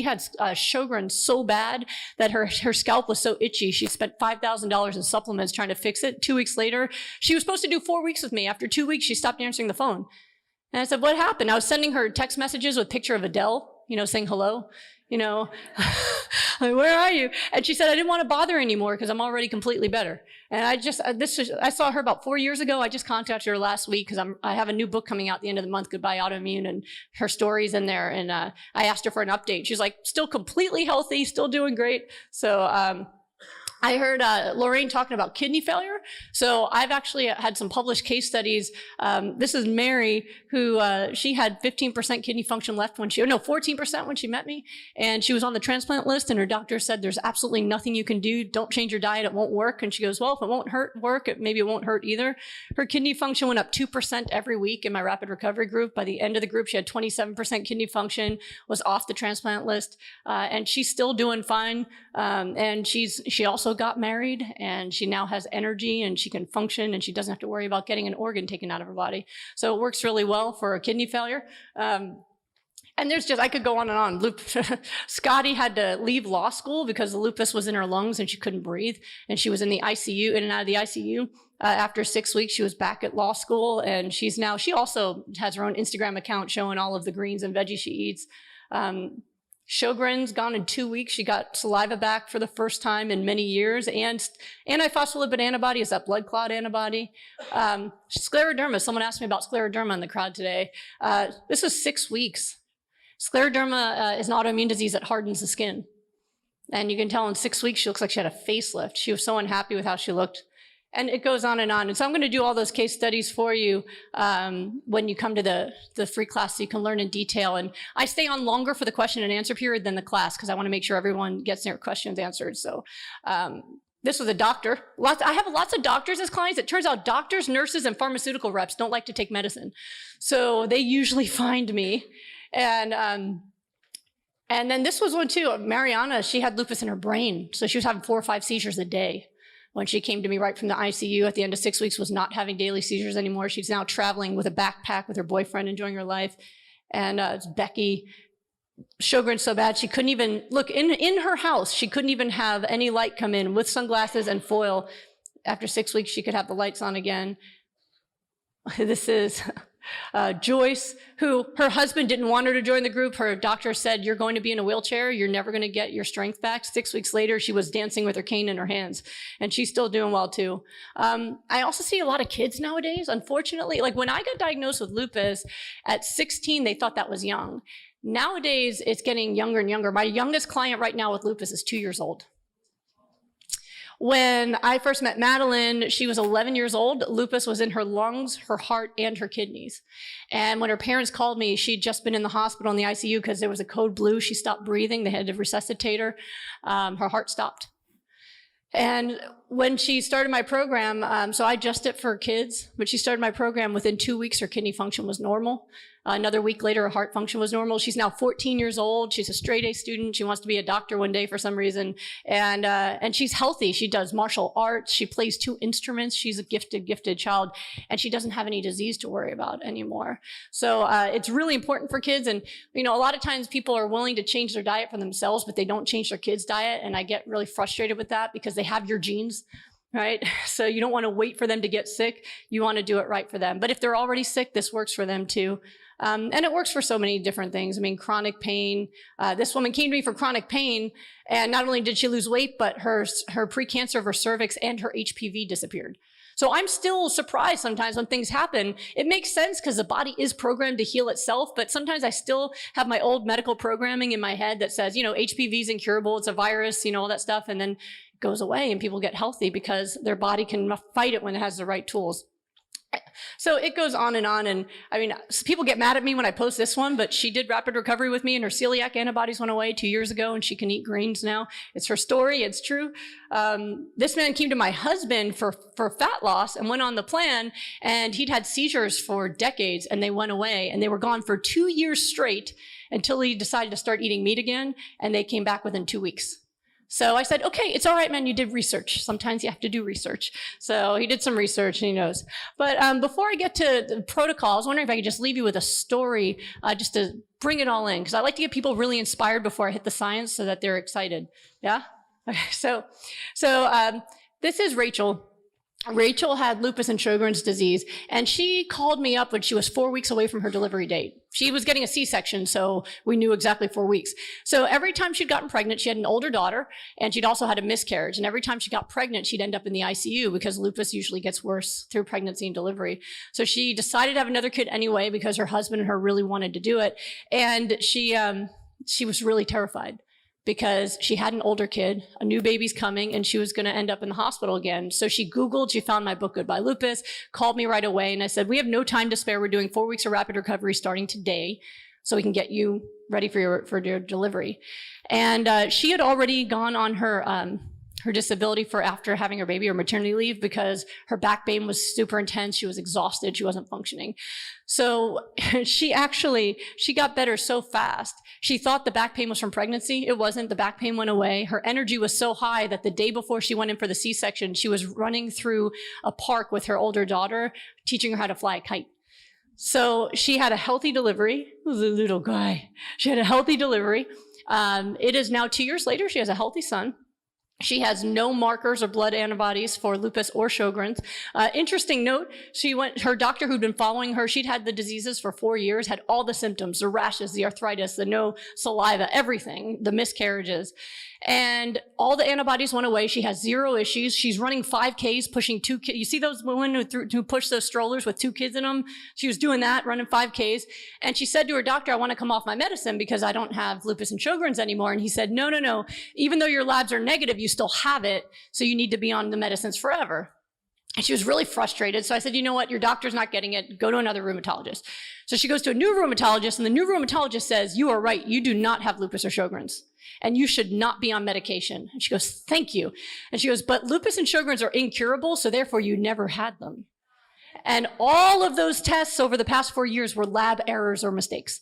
had Sjogren's so bad that her scalp was so itchy. She spent $5,000 in supplements trying to fix it. 2 weeks later, she was supposed to do 4 weeks with me. After 2 weeks, she stopped answering the phone. And I said, what happened? I was sending her text messages with a picture of Adele, you know, saying hello, you know, like, where are you? And she said, I didn't want to bother anymore because I'm already completely better. And I saw her about 4 years ago. I just contacted her last week because I have a new book coming out at the end of the month, Goodbye Autoimmune, and her story's in there. And I asked her for an update. She's like, still completely healthy, still doing great. So, I heard Lorraine talking about kidney failure. So I've actually had some published case studies. This is Mary, who she had 15% kidney function left 14% when she met me. And she was on the transplant list, and her doctor said, there's absolutely nothing you can do. Don't change your diet. It won't work. And she goes, well, if it won't work, maybe it won't hurt either. Her kidney function went up 2% every week in my rapid recovery group. By the end of the group, she had 27% kidney function, was off the transplant list. And she's still doing fine. And she also got married, and she now has energy and she can function, and she doesn't have to worry about getting an organ taken out of her body. So it works really well for a kidney failure. And I could go on and on. Scotty had to leave law school because the lupus was in her lungs and she couldn't breathe. And she was in the ICU, in and out of the ICU. After 6 weeks, she was back at law school, and she also has her own Instagram account showing all of the greens and veggies she eats. Sjogren's gone in 2 weeks. She got saliva back for the first time in many years. And antiphospholipid antibody is that blood clot antibody. Scleroderma, someone asked me about scleroderma in the crowd today. This was 6 weeks. Scleroderma is an autoimmune disease that hardens the skin. And you can tell in 6 weeks, she looks like she had a facelift. She was so unhappy with how she looked. And it goes on. And so I'm going to do all those case studies for you when you come to the free class so you can learn in detail. And I stay on longer for the question and answer period than the class because I want to make sure everyone gets their questions answered. So this was a doctor. I have lots of doctors as clients. It turns out doctors, nurses, and pharmaceutical reps don't like to take medicine. So they usually find me. And then this was one too. Mariana, she had lupus in her brain. So she was having 4 or 5 seizures a day. When she came to me right from the ICU at the end of 6 weeks, was not having daily seizures anymore. She's now traveling with a backpack with her boyfriend, enjoying her life. And it's Becky. Sjogren's so bad, she couldn't even, look, in her house, she couldn't even have any light come in with sunglasses and foil. After 6 weeks, she could have the lights on again. This is Joyce, who her husband didn't want her to join the group. Her doctor said, you're going to be in a wheelchair. You're never going to get your strength back. 6 weeks later, she was dancing with her cane in her hands, and she's still doing well too. I also see a lot of kids nowadays, unfortunately. Like when I got diagnosed with lupus at 16, they thought that was young. Nowadays, it's getting younger and younger. My youngest client right now with lupus is 2 years old. When I first met Madeline, she was 11 years old. Lupus was in her lungs, her heart, and her kidneys. And when her parents called me, she'd just been in the hospital in the ICU because there was a code blue. She stopped breathing. They had to resuscitate her. Her heart stopped. And when she started my program, so I adjust it for kids, but she started my program within 2 weeks, her kidney function was normal. Another week later, her heart function was normal. She's now 14 years old. She's a straight A student. She wants to be a doctor one day for some reason. And she's healthy. She does martial arts. She plays 2 instruments. She's a gifted child. And she doesn't have any disease to worry about anymore. So it's really important for kids. And, you know, a lot of times people are willing to change their diet for themselves, but they don't change their kids' diet. And I get really frustrated with that because they have your genes. Right? So you don't want to wait for them to get sick. You want to do it right for them. But if they're already sick, this works for them too. And it works for so many different things. I mean, chronic pain. This woman came to me for chronic pain, and not only did she lose weight, but her precancer of her cervix and her HPV disappeared. So I'm still surprised sometimes when things happen. It makes sense because the body is programmed to heal itself, but sometimes I still have my old medical programming in my head that says, you know, HPV is incurable, it's a virus, you know, all that stuff, and then it goes away and people get healthy because their body can fight it when it has the right tools. So it goes on, and I mean, people get mad at me when I post this one, but she did rapid recovery with me and her celiac antibodies went away 2 years ago and she can eat greens now. It's her story. It's true. This man came to my husband for fat loss and went on the plan, and he'd had seizures for decades and they went away, and they were gone for 2 years straight until he decided to start eating meat again, and they came back within 2 weeks. So I said, okay, it's all right, man, you did research. Sometimes you have to do research. So he did some research and he knows. But before I get to the protocol, I was wondering if I could just leave you with a story just to bring it all in, because I like to get people really inspired before I hit the science so that they're excited. Yeah? Okay, so this is Rachel. Rachel had lupus and Sjogren's disease, and she called me up when she was 4 weeks away from her delivery date. She was getting a C-section, so we knew exactly 4 weeks. So every time she'd gotten pregnant, she had an older daughter, and she'd also had a miscarriage. And every time she got pregnant, she'd end up in the ICU because lupus usually gets worse through pregnancy and delivery. So she decided to have another kid anyway because her husband and her really wanted to do it. And she was really terrified, because she had an older kid, a new baby's coming, and she was going to end up in the hospital again. So she Googled, she found my book, Goodbye Lupus, called me right away, and I said, we have no time to spare. We're doing 4 weeks of rapid recovery starting today, so we can get you ready for your delivery. And she had already gone on her disability for after having her baby, or maternity leave, because her back pain was super intense. She was exhausted. She wasn't functioning. So she got better so fast. She thought the back pain was from pregnancy. It wasn't. The back pain went away. Her energy was so high that the day before she went in for the C-section, she was running through a park with her older daughter, teaching her how to fly a kite. So she had a healthy delivery. It was a little guy. She had a healthy delivery. It is now 2 years later. She has a healthy son. She has no markers or blood antibodies for lupus or Sjogren's. Interesting note, her doctor who'd been following her, she'd had the diseases for 4 years, had all the symptoms, the rashes, the arthritis, the no saliva, everything, the miscarriages. And all the antibodies went away. She has 0 issues. She's running 5Ks, pushing 2 kids. You see those women who push those strollers with 2 kids in them? She was doing that, running 5Ks. And she said to her doctor, I want to come off my medicine because I don't have lupus and Sjogren's anymore. And he said, no. Even though your labs are negative, you still have it. So you need to be on the medicines forever. And she was really frustrated. So I said, you know what? Your doctor's not getting it. Go to another rheumatologist. So she goes to a new rheumatologist, and the new rheumatologist says, you are right. You do not have lupus or Sjogren's, and you should not be on medication. And she goes, thank you. And she goes, but lupus and Sjogren's are incurable, so therefore you never had them. And all of those tests over the past 4 years were lab errors or mistakes.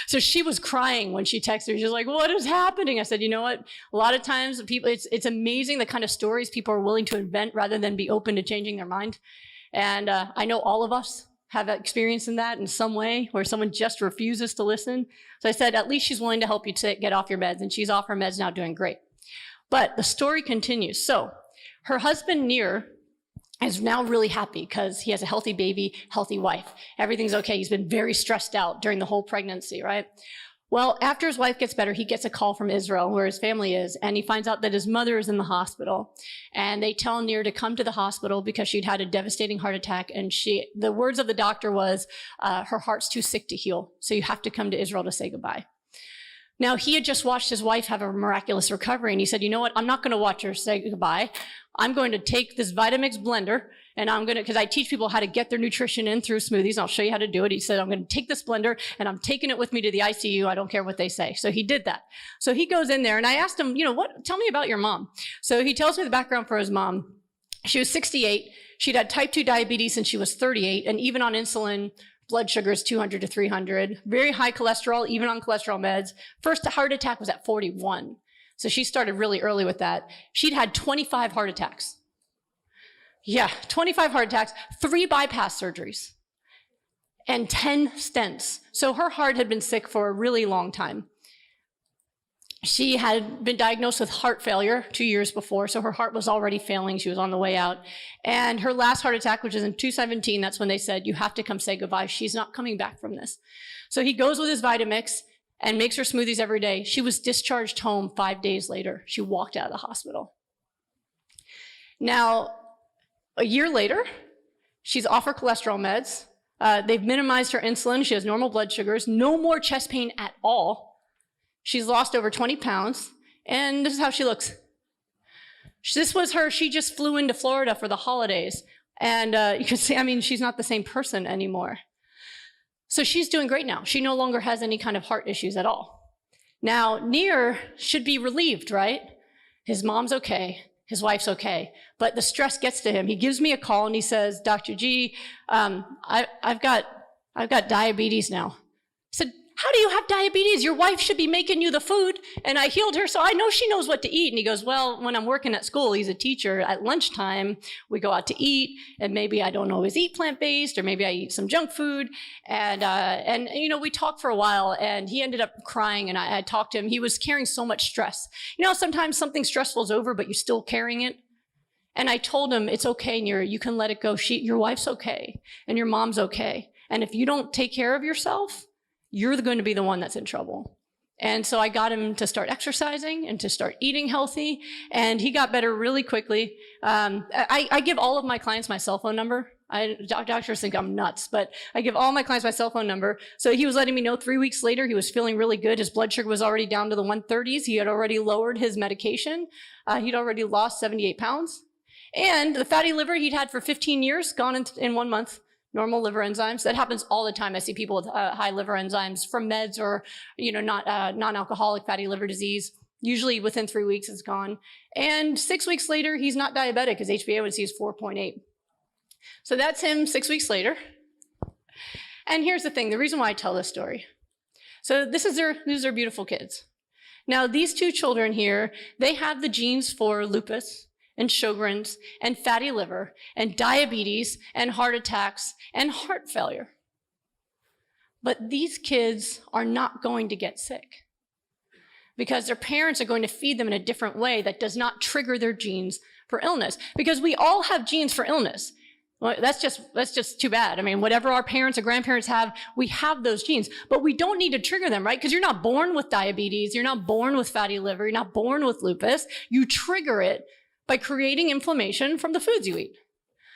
So she was crying when she texted me. She was like, what is happening? I said, you know what? A lot of times people, it's amazing the kind of stories people are willing to invent rather than be open to changing their mind. And I know all of us have experience in that in some way where someone just refuses to listen. So I said, at least she's willing to help you to get off your meds, and she's off her meds now, doing great. But the story continues. So her husband, Nir, is now really happy because he has a healthy baby, healthy wife. Everything's okay. He's been very stressed out during the whole pregnancy, right? Well, after his wife gets better, he gets a call from Israel, where his family is, and he finds out that his mother is in the hospital. And they tell Nir to come to the hospital because she'd had a devastating heart attack, and the words of the doctor was, her heart's too sick to heal, so you have to come to Israel to say goodbye. Now, he had just watched his wife have a miraculous recovery, and he said, you know what, I'm not going to watch her say goodbye. I'm going to take this Vitamix blender, and I'm going to, because I teach people how to get their nutrition in through smoothies, and I'll show you how to do it. He said, I'm going to take this blender, and I'm taking it with me to the ICU. I don't care what they say. So he did that. So he goes in there, and I asked him, tell me about your mom. So he tells me the background for his mom. She was 68. She'd had type 2 diabetes since she was 38, and even on insulin, blood sugar is 200 to 300, very high cholesterol, even on cholesterol meds. First heart attack was at 41. So she started really early with that. She'd had 25 heart attacks. Yeah, 25 heart attacks, 3 bypass surgeries, and 10 stents. So her heart had been sick for a really long time. She had been diagnosed with heart failure 2 years before, so her heart was already failing. She was on the way out. And her last heart attack, which is in 2017, that's when they said, you have to come say goodbye. She's not coming back from this. So he goes with his Vitamix and makes her smoothies every day. She was discharged home 5 days later. She walked out of the hospital. Now, a year later, she's off her cholesterol meds. They've minimized her insulin. She has normal blood sugars, no more chest pain at all. She's lost over 20 pounds, and this is how she looks. This was her. She just flew into Florida for the holidays, and you can see, she's not the same person anymore. So she's doing great now. She no longer has any kind of heart issues at all. Now, Nir should be relieved, right? His mom's okay. His wife's okay. But the stress gets to him. He gives me a call, and he says, Dr. G, I've got diabetes now. I said, how do you have diabetes? Your wife should be making you the food. And I healed her, so I know she knows what to eat. And he goes, well, when I'm working at school, he's a teacher, at lunchtime, we go out to eat, and maybe I don't always eat plant-based, or maybe I eat some junk food. And we talked for a while, and he ended up crying, and I talked to him. He was carrying so much stress. Sometimes something stressful is over, but you're still carrying it. And I told him, it's okay, Nir, you can let it go. Your wife's okay, and your mom's okay. And if you don't take care of yourself, you're going to be the one that's in trouble. And so I got him to start exercising and to start eating healthy, and he got better really quickly. I give all of my clients my cell phone number. Doctors think I'm nuts, but I give all my clients my cell phone number. So he was letting me know 3 weeks later he was feeling really good. His blood sugar was already down to the 130s. He had already lowered his medication. He'd already lost 78 pounds. And the fatty liver he'd had for 15 years, gone in 1 month. Normal liver enzymes. That happens all the time. I see people with high liver enzymes from meds or, non-alcoholic fatty liver disease. Usually within 3 weeks, it's gone. And 6 weeks later, he's not diabetic. His HbA1c is 4.8. So that's him 6 weeks later. And here's the thing, the reason why I tell this story. So these are beautiful kids. Now, these 2 children here, they have the genes for lupus, and Sjogren's, and fatty liver, and diabetes, and heart attacks, and heart failure. But these kids are not going to get sick because their parents are going to feed them in a different way that does not trigger their genes for illness. Because we all have genes for illness. Well, that's just too bad. Whatever our parents or grandparents have, we have those genes, but we don't need to trigger them, right? Because you're not born with diabetes, you're not born with fatty liver, you're not born with lupus. You trigger it by creating inflammation from the foods you eat.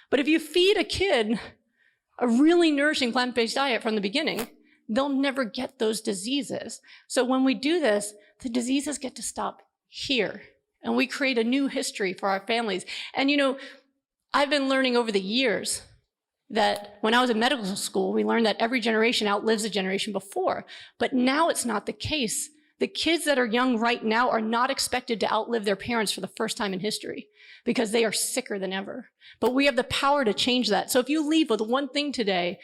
But if you feed a kid a really nourishing plant-based diet from the beginning, they'll never get those diseases. So when we do this, the diseases get to stop here, and we create a new history for our families. And I've been learning over the years that when I was in medical school, we learned that every generation outlives a generation before, but now it's not the case. The kids that are young right now are not expected to outlive their parents for the first time in history because they are sicker than ever. But we have the power to change that. So if you leave with one thing today,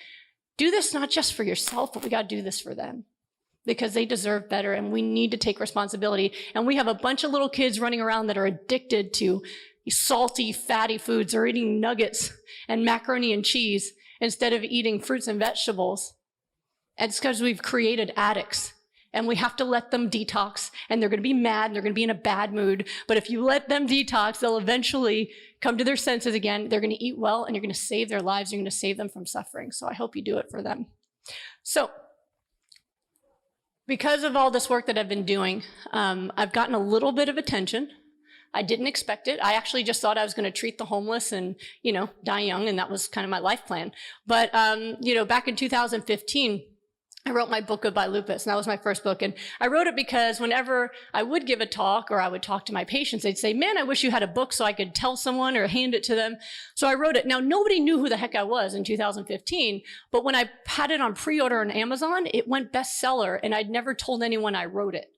do this not just for yourself, but we got to do this for them because they deserve better, and we need to take responsibility. And we have a bunch of little kids running around that are addicted to salty, fatty foods. They're eating nuggets and macaroni and cheese instead of eating fruits and vegetables. And it's because we've created addicts. And we have to let them detox, and they're going to be mad, and they're going to be in a bad mood. But if you let them detox, they'll eventually come to their senses again. They're going to eat well, and you're going to save their lives. You're going to save them from suffering. So I hope you do it for them. So because of all this work that I've been doing, I've gotten a little bit of attention. I didn't expect it. I actually just thought I was going to treat the homeless and, die young, and that was kind of my life plan. But, back in 2015, I wrote my book, Goodbye Lupus, and that was my first book. And I wrote it because whenever I would give a talk or I would talk to my patients, they'd say, man, I wish you had a book so I could tell someone or hand it to them. So I wrote it. Now, nobody knew who the heck I was in 2015, but when I had it on pre-order on Amazon, it went bestseller, and I'd never told anyone I wrote it.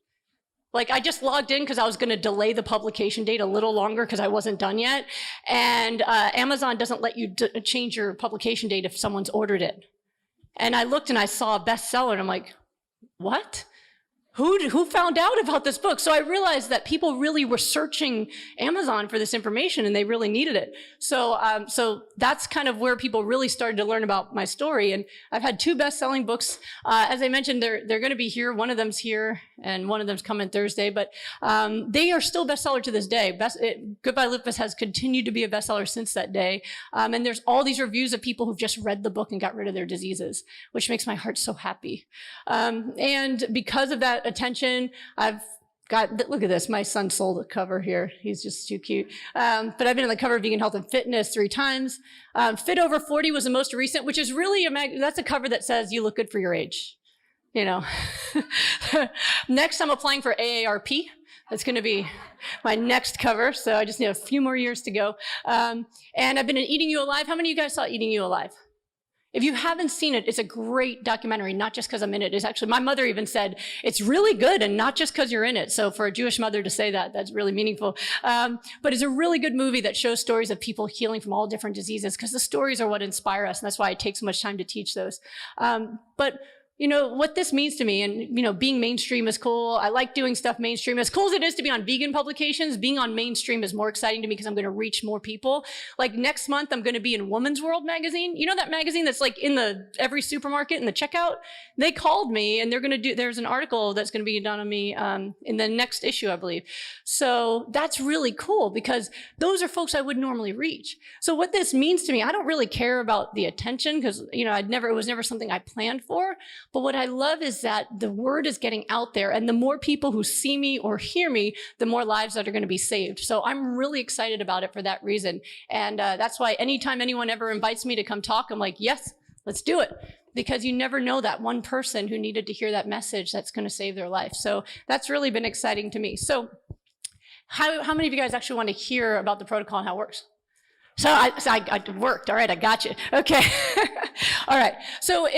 Like, I just logged in because I was going to delay the publication date a little longer because I wasn't done yet. And Amazon doesn't let you change your publication date if someone's ordered it. And I looked and I saw a bestseller, and I'm like, what? Who found out about this book? So I realized that people really were searching Amazon for this information, and they really needed it. So that's kind of where people really started to learn about my story. And I've had 2 best-selling books. As I mentioned, they're going to be here. One of them's here, and one of them's coming Thursday. But they are still bestseller to this day. Goodbye Lupus has continued to be a bestseller since that day. And there's all these reviews of people who've just read the book and got rid of their diseases, which makes my heart so happy. And because of that attention, I've got, look at this, my son sold the cover here. He's just too cute. But I've been on the cover of Vegan Health and Fitness 3 times. Fit Over 40 was the most recent, which is really that's a cover that says you look good for your age. Next, I'm applying for AARP. That's going to be my next cover. So I just need a few more years to go. And I've been in Eating You Alive. How many of you guys saw Eating You Alive? If you haven't seen it, it's a great documentary, not just because I'm in it. It's actually, my mother even said, it's really good and not just because you're in it. So for a Jewish mother to say that, that's really meaningful. But it's a really good movie that shows stories of people healing from all different diseases, because the stories are what inspire us. And that's why it takes so much time to teach those. But what this means to me, and, being mainstream is cool. I like doing stuff mainstream. As cool as it is to be on vegan publications, being on mainstream is more exciting to me because I'm going to reach more people. Like next month, I'm going to be in Woman's World magazine. You know that magazine that's like in every supermarket in the checkout? They called me, and there's an article that's going to be done on me in the next issue, I believe. So that's really cool because those are folks I would normally reach. So what this means to me, I don't really care about the attention because, it was never something I planned for. But what I love is that the word is getting out there, and the more people who see me or hear me, the more lives that are going to be saved. So I'm really excited about it for that reason. And that's why anytime anyone ever invites me to come talk, I'm like, yes, let's do it. Because you never know that one person who needed to hear that message that's going to save their life. So that's really been exciting to me. So how many of you guys actually want to hear about the protocol and how it works? So I worked. All right, I got you. Okay. All right. So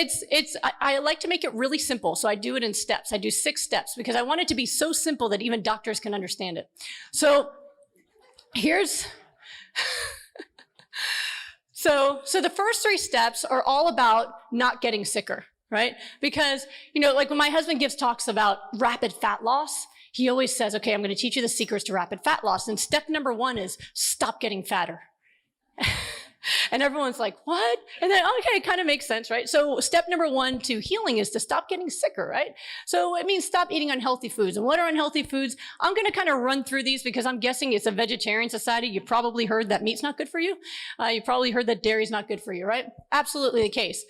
I like to make it really simple. So I do it in steps. I do 6 steps because I want it to be so simple that even doctors can understand it. So so the first 3 steps are all about not getting sicker, right? Because, like when my husband gives talks about rapid fat loss, he always says, okay, I'm going to teach you the secrets to rapid fat loss. And step number 1 is stop getting fatter. And everyone's like, what? And then, okay, it kind of makes sense, right? So step number 1 to healing is to stop getting sicker, right? So it means stop eating unhealthy foods. And what are unhealthy foods? I'm going to kind of run through these because I'm guessing it's a vegetarian society. You probably heard that meat's not good for you. You probably heard that dairy's not good for you, right? Absolutely the case.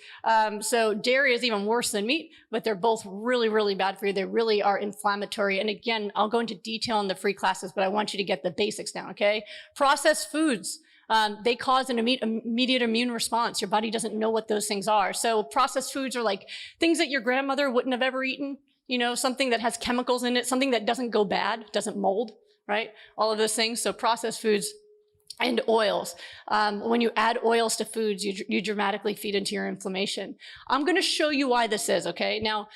So dairy is even worse than meat, but they're both really, really bad for you. They really are inflammatory. And again, I'll go into detail in the free classes, but I want you to get the basics down, okay? Processed foods. They cause an immediate immune response. Your body doesn't know what those things are. So processed foods are like things that your grandmother wouldn't have ever eaten, something that has chemicals in it, something that doesn't go bad, doesn't mold, right? All of those things. So processed foods and oils. When you add oils to foods, you dramatically feed into your inflammation. I'm going to show you why this is, okay? Now,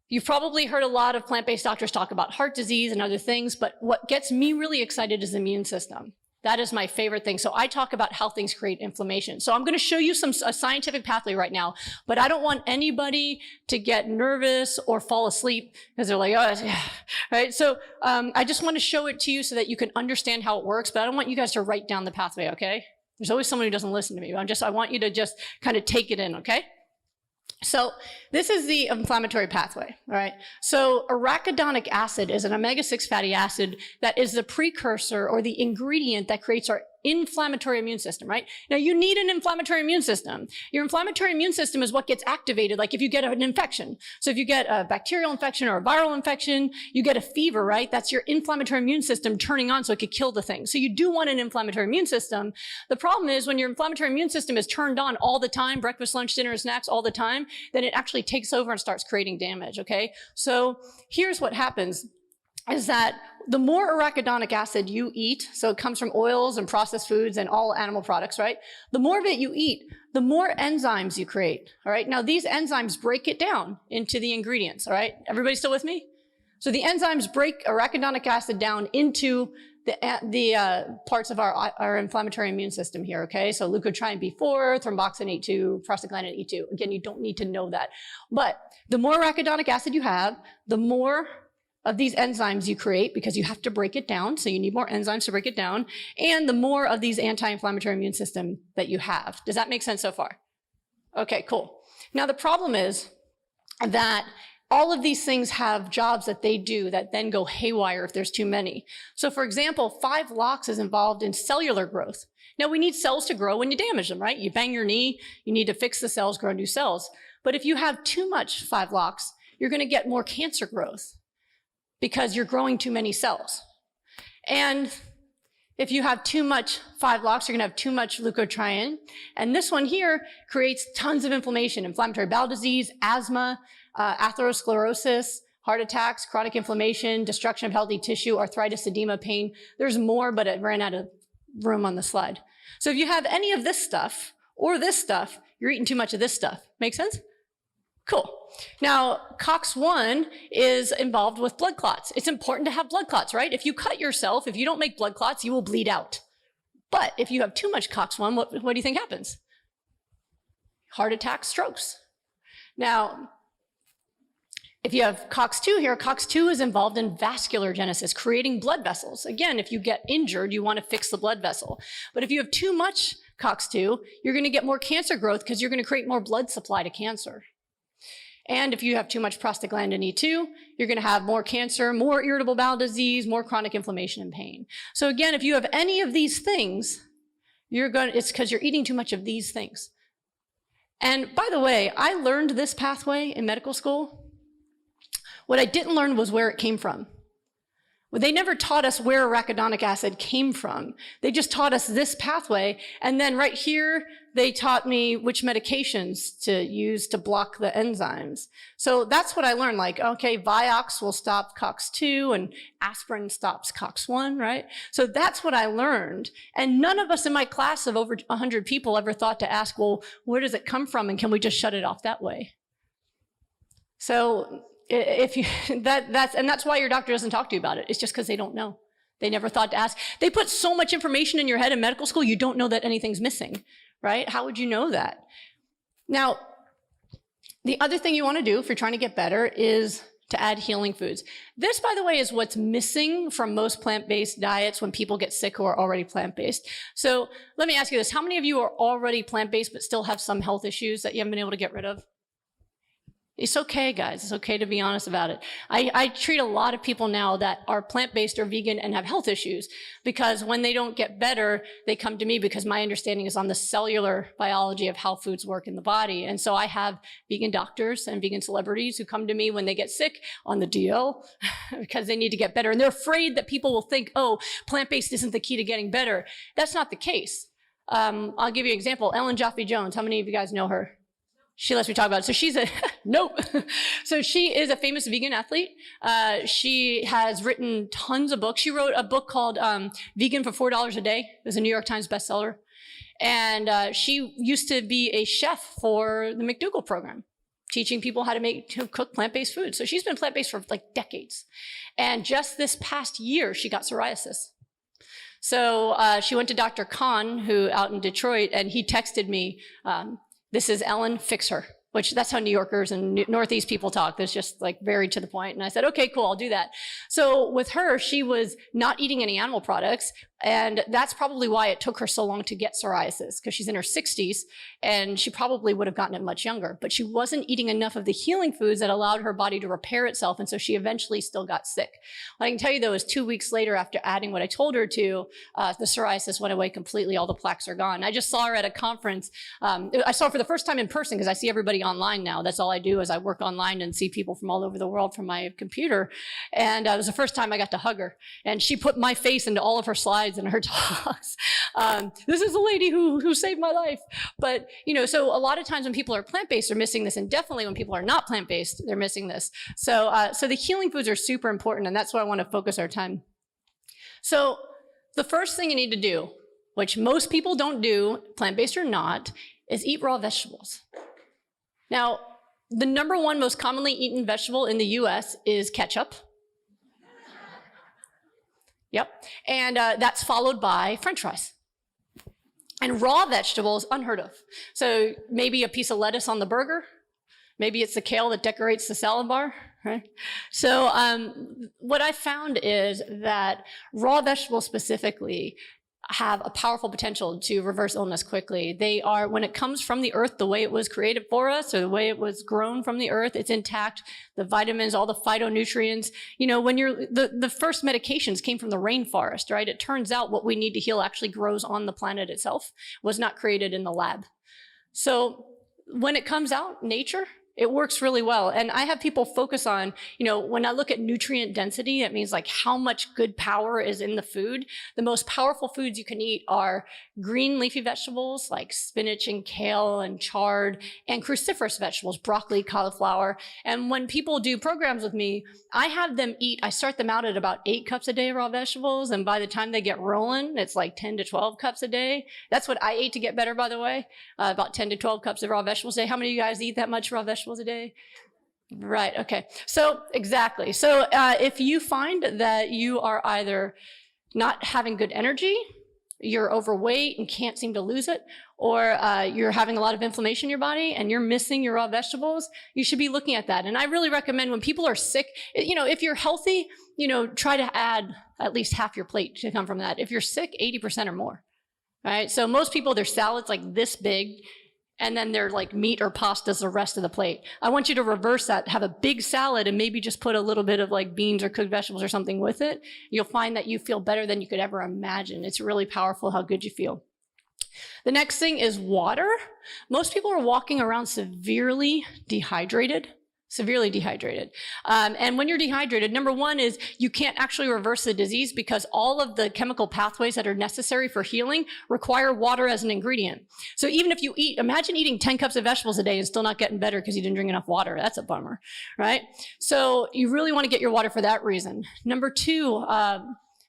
you've probably heard a lot of plant-based doctors talk about heart disease and other things, but what gets me really excited is the immune system. That is my favorite thing. So I talk about how things create inflammation. So I'm going to show you a scientific pathway right now, but I don't want anybody to get nervous or fall asleep because they're like, oh, yeah. Right? So I just want to show it to you so that you can understand how it works, but I don't want you guys to write down the pathway, okay? There's always someone who doesn't listen to me. I want you to just kind of take it in, okay? So this is the inflammatory pathway, all right? So arachidonic acid is an omega-6 fatty acid that is the precursor or the ingredient that creates our inflammatory immune system, right? Now you need an inflammatory immune system. Your inflammatory immune system is what gets activated, like if you get an infection. So if you get a bacterial infection or a viral infection, you get a fever, right? That's your inflammatory immune system turning on so it could kill the thing. So you do want an inflammatory immune system. The problem is when your inflammatory immune system is turned on all the time, breakfast, lunch, dinner, snacks all the time, then it actually takes over and starts creating damage, okay? So here's what happens is that the more arachidonic acid you eat, so it comes from oils and processed foods and all animal products, right? The more of it you eat, the more enzymes you create, all right? Now these enzymes break it down into the ingredients, all right? Everybody still with me? So the enzymes break arachidonic acid down into the parts of our inflammatory immune system here, okay? So leukotriene B4, thromboxane E2, prostaglandin E2. Again, you don't need to know that. But the more arachidonic acid you have, the more of these enzymes you create because you have to break it down. So you need more enzymes to break it down. And the more of these anti-inflammatory immune system that you have. Does that make sense so far? Okay, cool. Now the problem is that all of these things have jobs that they do that then go haywire if there's too many. So for example, 5-LOX is involved in cellular growth. Now we need cells to grow when you damage them, right? You bang your knee, you need to fix the cells, grow new cells. But if you have too much 5-LOX, you're gonna get more cancer growth because you're growing too many cells. And if you have too much 5-LOX, you're gonna have too much leukotriene. And this one here creates tons of inflammation, inflammatory bowel disease, asthma, atherosclerosis, heart attacks, chronic inflammation, destruction of healthy tissue, arthritis, edema, pain. There's more, but it ran out of room on the slide. So if you have any of this stuff or this stuff, you're eating too much of this stuff. Make sense? Cool. Now, COX-1 is involved with blood clots. It's important to have blood clots, right? If you cut yourself, if you don't make blood clots, you will bleed out. But if you have too much COX-1, what do you think happens? Heart attacks, strokes. Now, if you have COX-2 here, COX-2 is involved in vascular genesis, creating blood vessels. Again, if you get injured, you want to fix the blood vessel. But if you have too much COX-2, you're going to get more cancer growth because you're going to create more blood supply to cancer. And if you have too much prostaglandin E2, you're going to have more cancer, more irritable bowel disease, more chronic inflammation and pain. So again, if you have any of these things, it's because you're eating too much of these things. And by the way, I learned this pathway in medical school. What I didn't learn was where it came from. Well, they never taught us where arachidonic acid came from. They just taught us this pathway. And then right here, they taught me which medications to use to block the enzymes. So that's what I learned. Like, okay, Vioxx will stop COX-2 and aspirin stops COX-1, right? So that's what I learned. And none of us in my class of over 100 people ever thought to ask, well, where does it come from? And can we just shut it off that way? So if you, that's why your doctor doesn't talk to you about it. It's just because they don't know. They never thought to ask. They put so much information in your head in medical school, you don't know that anything's missing, right? How would you know that? Now, the other thing you want to do if you're trying to get better is to add healing foods. This, by the way, is what's missing from most plant-based diets when people get sick who are already plant-based. So let me ask you this. How many of you are already plant-based but still have some health issues that you haven't been able to get rid of? It's okay, guys. It's okay to be honest about it. I treat a lot of people now that are plant-based or vegan and have health issues because when they don't get better, they come to me because my understanding is on the cellular biology of how foods work in the body. And so I have vegan doctors and vegan celebrities who come to me when they get sick on the DL because they need to get better. And they're afraid that people will think, oh, plant-based isn't the key to getting better. That's not the case. I'll give you an example. Ellen Jaffe-Jones. How many of you guys know her? She lets me talk about it. So she's nope. So she is a famous vegan athlete. She has written tons of books. She wrote a book called Vegan for $4 a Day. It was a New York Times bestseller. And she used to be a chef for the McDougall program, teaching people how to cook plant-based food. So she's been plant-based for like decades. And just this past year, she got psoriasis. So she went to Dr. Khan, who out in Detroit, and he texted me, this is Ellen, fix her, which that's how New Yorkers and Northeast people talk. That's just like very to the point. And I said, okay, cool, I'll do that. So with her, she was not eating any animal products, And that's probably why it took her so long to get psoriasis, because she's in her 60s and she probably would have gotten it much younger. But she wasn't eating enough of the healing foods that allowed her body to repair itself. And so she eventually still got sick. What I can tell you, though, is 2 weeks later, after adding what I told her to, the psoriasis went away completely. All the plaques are gone. I just saw her at a conference. I saw her for the first time in person because I see everybody online now. That's all I do is I work online and see people from all over the world from my computer. And it was the first time I got to hug her. And she put my face into all of her slides and her talks. This is a lady who saved my life. But, so a lot of times when people are plant-based, they're missing this. And definitely when people are not plant-based, they're missing this. So the healing foods are super important. And that's where I want to focus our time. So the first thing you need to do, which most people don't do, plant-based or not, is eat raw vegetables. Now, the number one most commonly eaten vegetable in the US is ketchup. Yep. And that's followed by French fries. And raw vegetables, unheard of. So maybe a piece of lettuce on the burger. Maybe it's the kale that decorates the salad bar, right? So what I found is that raw vegetables specifically have a powerful potential to reverse illness quickly. They are, when it comes from the earth, the way it was created for us, or the way it was grown from the earth, it's intact. The vitamins, all the phytonutrients. When the first medications came from the rainforest, right? It turns out what we need to heal actually grows on the planet itself, was not created in the lab. So when it comes out, nature, it works really well. And I have people focus on, when I look at nutrient density, it means like how much good power is in the food. The most powerful foods you can eat are green leafy vegetables like spinach and kale and chard, and cruciferous vegetables, broccoli, cauliflower. And when people do programs with me, I start them out at about 8 cups a day of raw vegetables. And by the time they get rolling, it's like 10 to 12 cups a day. That's what I ate to get better, by the way, about 10 to 12 cups of raw vegetables a day. How many of you guys eat that much raw vegetables a day? Right. Okay. So exactly. So if you find that you are either not having good energy, you're overweight and can't seem to lose it, or you're having a lot of inflammation in your body and you're missing your raw vegetables, you should be looking at that. And I really recommend when people are sick, if you're healthy, try to add at least half your plate to come from that. If you're sick, 80% or more. All right. So most people, their salad's like this big, and then they're like meat or pastas the rest of the plate. I want you to reverse that, have a big salad and maybe just put a little bit of like beans or cooked vegetables or something with it. You'll find that you feel better than you could ever imagine. It's really powerful how good you feel. The next thing is water. Most people are walking around severely dehydrated. And when you're dehydrated, number one is you can't actually reverse the disease because all of the chemical pathways that are necessary for healing require water as an ingredient. So even if you imagine eating 10 cups of vegetables a day and still not getting better because you didn't drink enough water. That's a bummer, right? So you really want to get your water for that reason. Number two,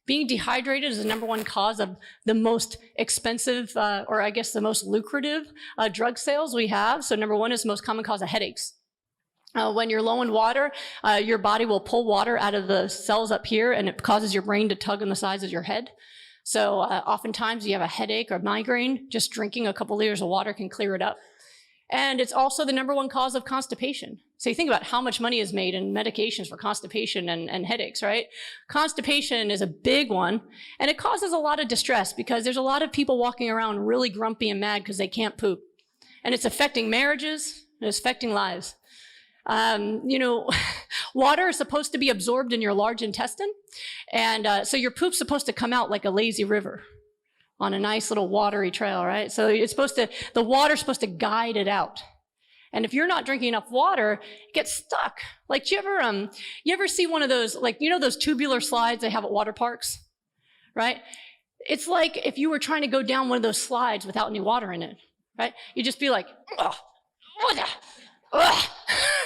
being dehydrated is the number one cause of the most expensive, or I guess the most lucrative drug sales we have. So number one is the most common cause of headaches. When you're low in water, your body will pull water out of the cells up here and it causes your brain to tug on the sides of your head. So oftentimes you have a headache or migraine, just drinking a couple liters of water can clear it up. And it's also the number one cause of constipation. So you think about how much money is made in medications for constipation and headaches, right? Constipation is a big one, and it causes a lot of distress because there's a lot of people walking around really grumpy and mad because they can't poop. And it's affecting marriages, and it's affecting lives. Water is supposed to be absorbed in your large intestine. And so your poop's supposed to come out like a lazy river on a nice little watery trail, right? So the water's supposed to guide it out. And if you're not drinking enough water, it gets stuck. Like, you ever see one of those, like, those tubular slides they have at water parks, right? It's like if you were trying to go down one of those slides without any water in it, right? You'd just be like, oh,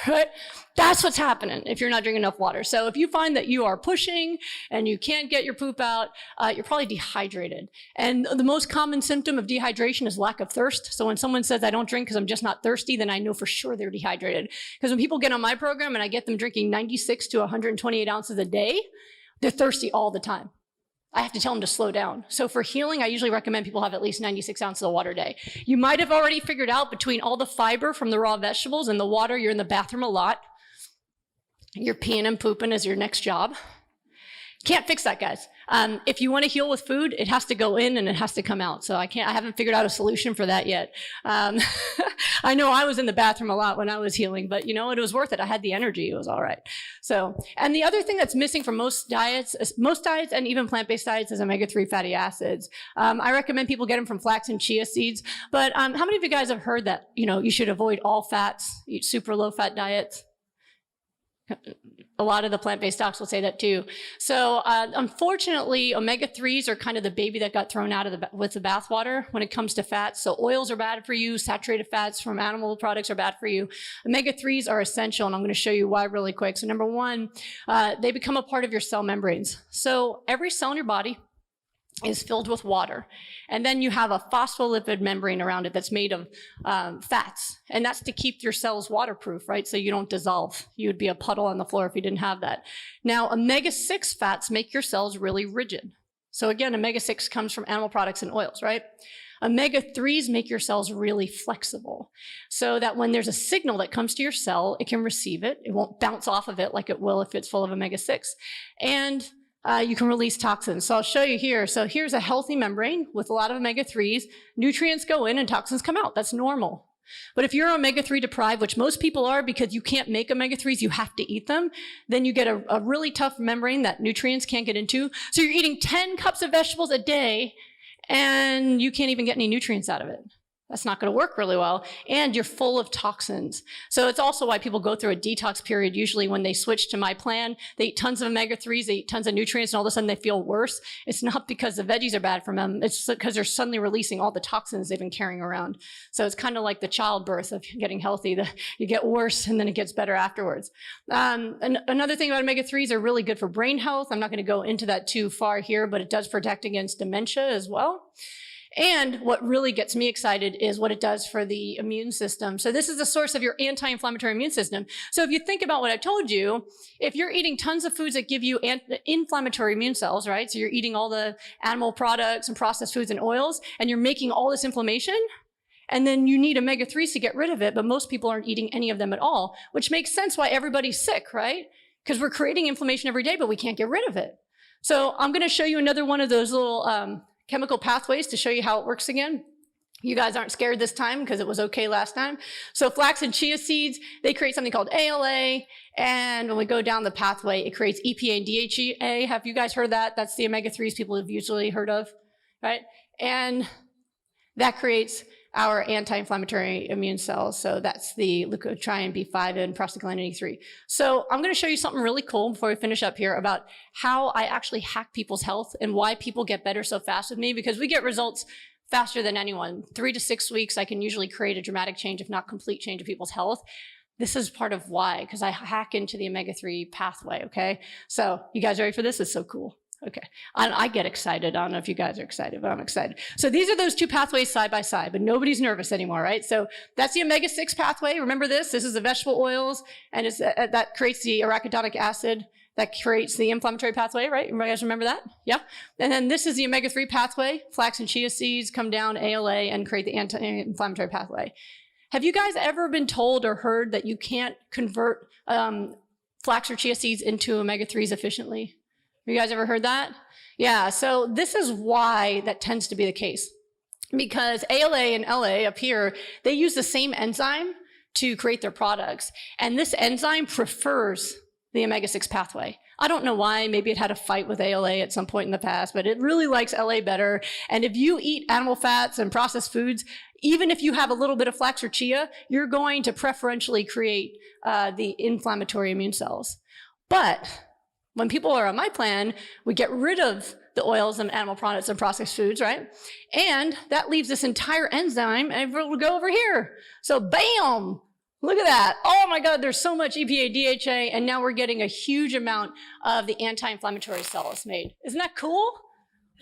right? That's what's happening if you're not drinking enough water. So if you find that you are pushing and you can't get your poop out, you're probably dehydrated. And the most common symptom of dehydration is lack of thirst. So when someone says, I don't drink because I'm just not thirsty, then I know for sure they're dehydrated. Because when people get on my program and I get them drinking 96 to 128 ounces a day, they're thirsty all the time. I have to tell them to slow down. So for healing, I usually recommend people have at least 96 ounces of water a day. You might have already figured out between all the fiber from the raw vegetables and the water, you're in the bathroom a lot. You're peeing and pooping as your next job. Can't fix that, guys. If you want to heal with food, it has to go in and it has to come out. So I haven't figured out a solution for that yet. I know I was in the bathroom a lot when I was healing, but it was worth it. I had the energy. It was all right. So, and the other thing that's missing from most diets and even plant-based diets is omega-3 fatty acids. I recommend people get them from flax and chia seeds. But how many of you guys have heard that, you should avoid all fats, eat super low fat diets? A lot of the plant-based docs will say that too. So unfortunately, omega-3s are kind of the baby that got thrown out with the bathwater when it comes to fats. So oils are bad for you. Saturated fats from animal products are bad for you. Omega-3s are essential, and I'm going to show you why really quick. So number one, they become a part of your cell membranes. So every cell in your body is filled with water. And then you have a phospholipid membrane around it that's made of fats. And that's to keep your cells waterproof, right? So you don't dissolve. You would be a puddle on the floor if you didn't have that. Now, omega-6 fats make your cells really rigid. So again, omega-6 comes from animal products and oils, right? Omega-3s make your cells really flexible so that when there's a signal that comes to your cell, it can receive it. It won't bounce off of it like it will if it's full of omega-6. And you can release toxins. So I'll show you here. So here's a healthy membrane with a lot of omega-3s. Nutrients go in and toxins come out. That's normal. But if you're omega-3 deprived, which most people are because you can't make omega-3s, you have to eat them, then you get a really tough membrane that nutrients can't get into. So you're eating 10 cups of vegetables a day and you can't even get any nutrients out of it. That's not going to work really well. And you're full of toxins. So it's also why people go through a detox period. Usually when they switch to my plan, they eat tons of omega-3s, they eat tons of nutrients, and all of a sudden they feel worse. It's not because the veggies are bad for them. It's because they're suddenly releasing all the toxins they've been carrying around. So it's kind of like the childbirth of getting healthy. You get worse and then it gets better afterwards. And another thing about omega-3s are really good for brain health. I'm not going to go into that too far here, but it does protect against dementia as well. And what really gets me excited is what it does for the immune system. So this is the source of your anti-inflammatory immune system. So if you think about what I told you, if you're eating tons of foods that give you inflammatory immune cells, right? So you're eating all the animal products and processed foods and oils, and you're making all this inflammation, and then you need omega-3s to get rid of it, but most people aren't eating any of them at all, which makes sense why everybody's sick, right? Because we're creating inflammation every day, but we can't get rid of it. So I'm going to show you another one of those little chemical pathways to show you how it works again. You guys aren't scared this time because it was okay last time. So flax and chia seeds, they create something called ALA. And when we go down the pathway, it creates EPA and DHEA. Have you guys heard that? That's the omega-3s people have usually heard of, right? And that creates our anti-inflammatory immune cells. So that's the leukotriene B5 and prostaglandin E3. So I'm going to show you something really cool before we finish up here about how I actually hack people's health and why people get better so fast with me, because we get results faster than anyone. 3 to 6 weeks, I can usually create a dramatic change, if not complete change of people's health. This is part of why, because I hack into the omega-3 pathway, okay? So you guys ready for this? It's so cool. Okay, I get excited. I don't know if you guys are excited, but I'm excited. So these are those two pathways side by side, but nobody's nervous anymore, right? So that's the omega-6 pathway. Remember this? This is the vegetable oils, and that creates the arachidonic acid that creates the inflammatory pathway, right? You guys remember that? Yeah. And then this is the omega-3 pathway. Flax and chia seeds come down, ALA, and create the anti-inflammatory pathway. Have you guys ever been told or heard that you can't convert flax or chia seeds into omega-3s efficiently? Have you guys ever heard that? Yeah, so this is why that tends to be the case. Because ALA and LA up here, they use the same enzyme to create their products. And this enzyme prefers the omega-6 pathway. I don't know why. Maybe it had a fight with ALA at some point in the past, but it really likes LA better. And if you eat animal fats and processed foods, even if you have a little bit of flax or chia, you're going to preferentially create the inflammatory immune cells. But when people are on my plan, we get rid of the oils and animal products and processed foods, right? And that leaves this entire enzyme, and we'll go over here. So bam, look at that. Oh my God, there's so much EPA, DHA, and now we're getting a huge amount of the anti-inflammatory cells made. Isn't that cool?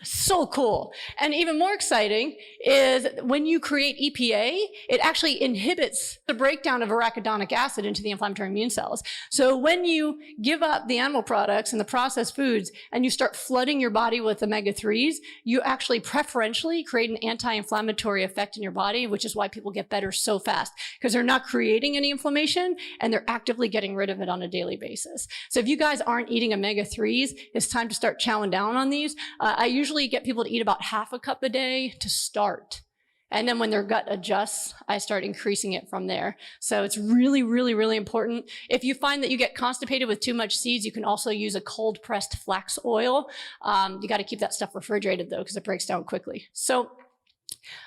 So cool. And even more exciting is when you create EPA, it actually inhibits the breakdown of arachidonic acid into the inflammatory immune cells. So when you give up the animal products and the processed foods and you start flooding your body with omega-3s, you actually preferentially create an anti-inflammatory effect in your body, which is why people get better so fast, because they're not creating any inflammation and they're actively getting rid of it on a daily basis. So if you guys aren't eating omega-3s, it's time to start chowing down on these. I usually get people to eat about half a cup a day to start. And then when their gut adjusts, I start increasing it from there. So it's really, really, really important. If you find that you get constipated with too much seeds, you can also use a cold pressed flax oil. You got to keep that stuff refrigerated though, because it breaks down quickly. So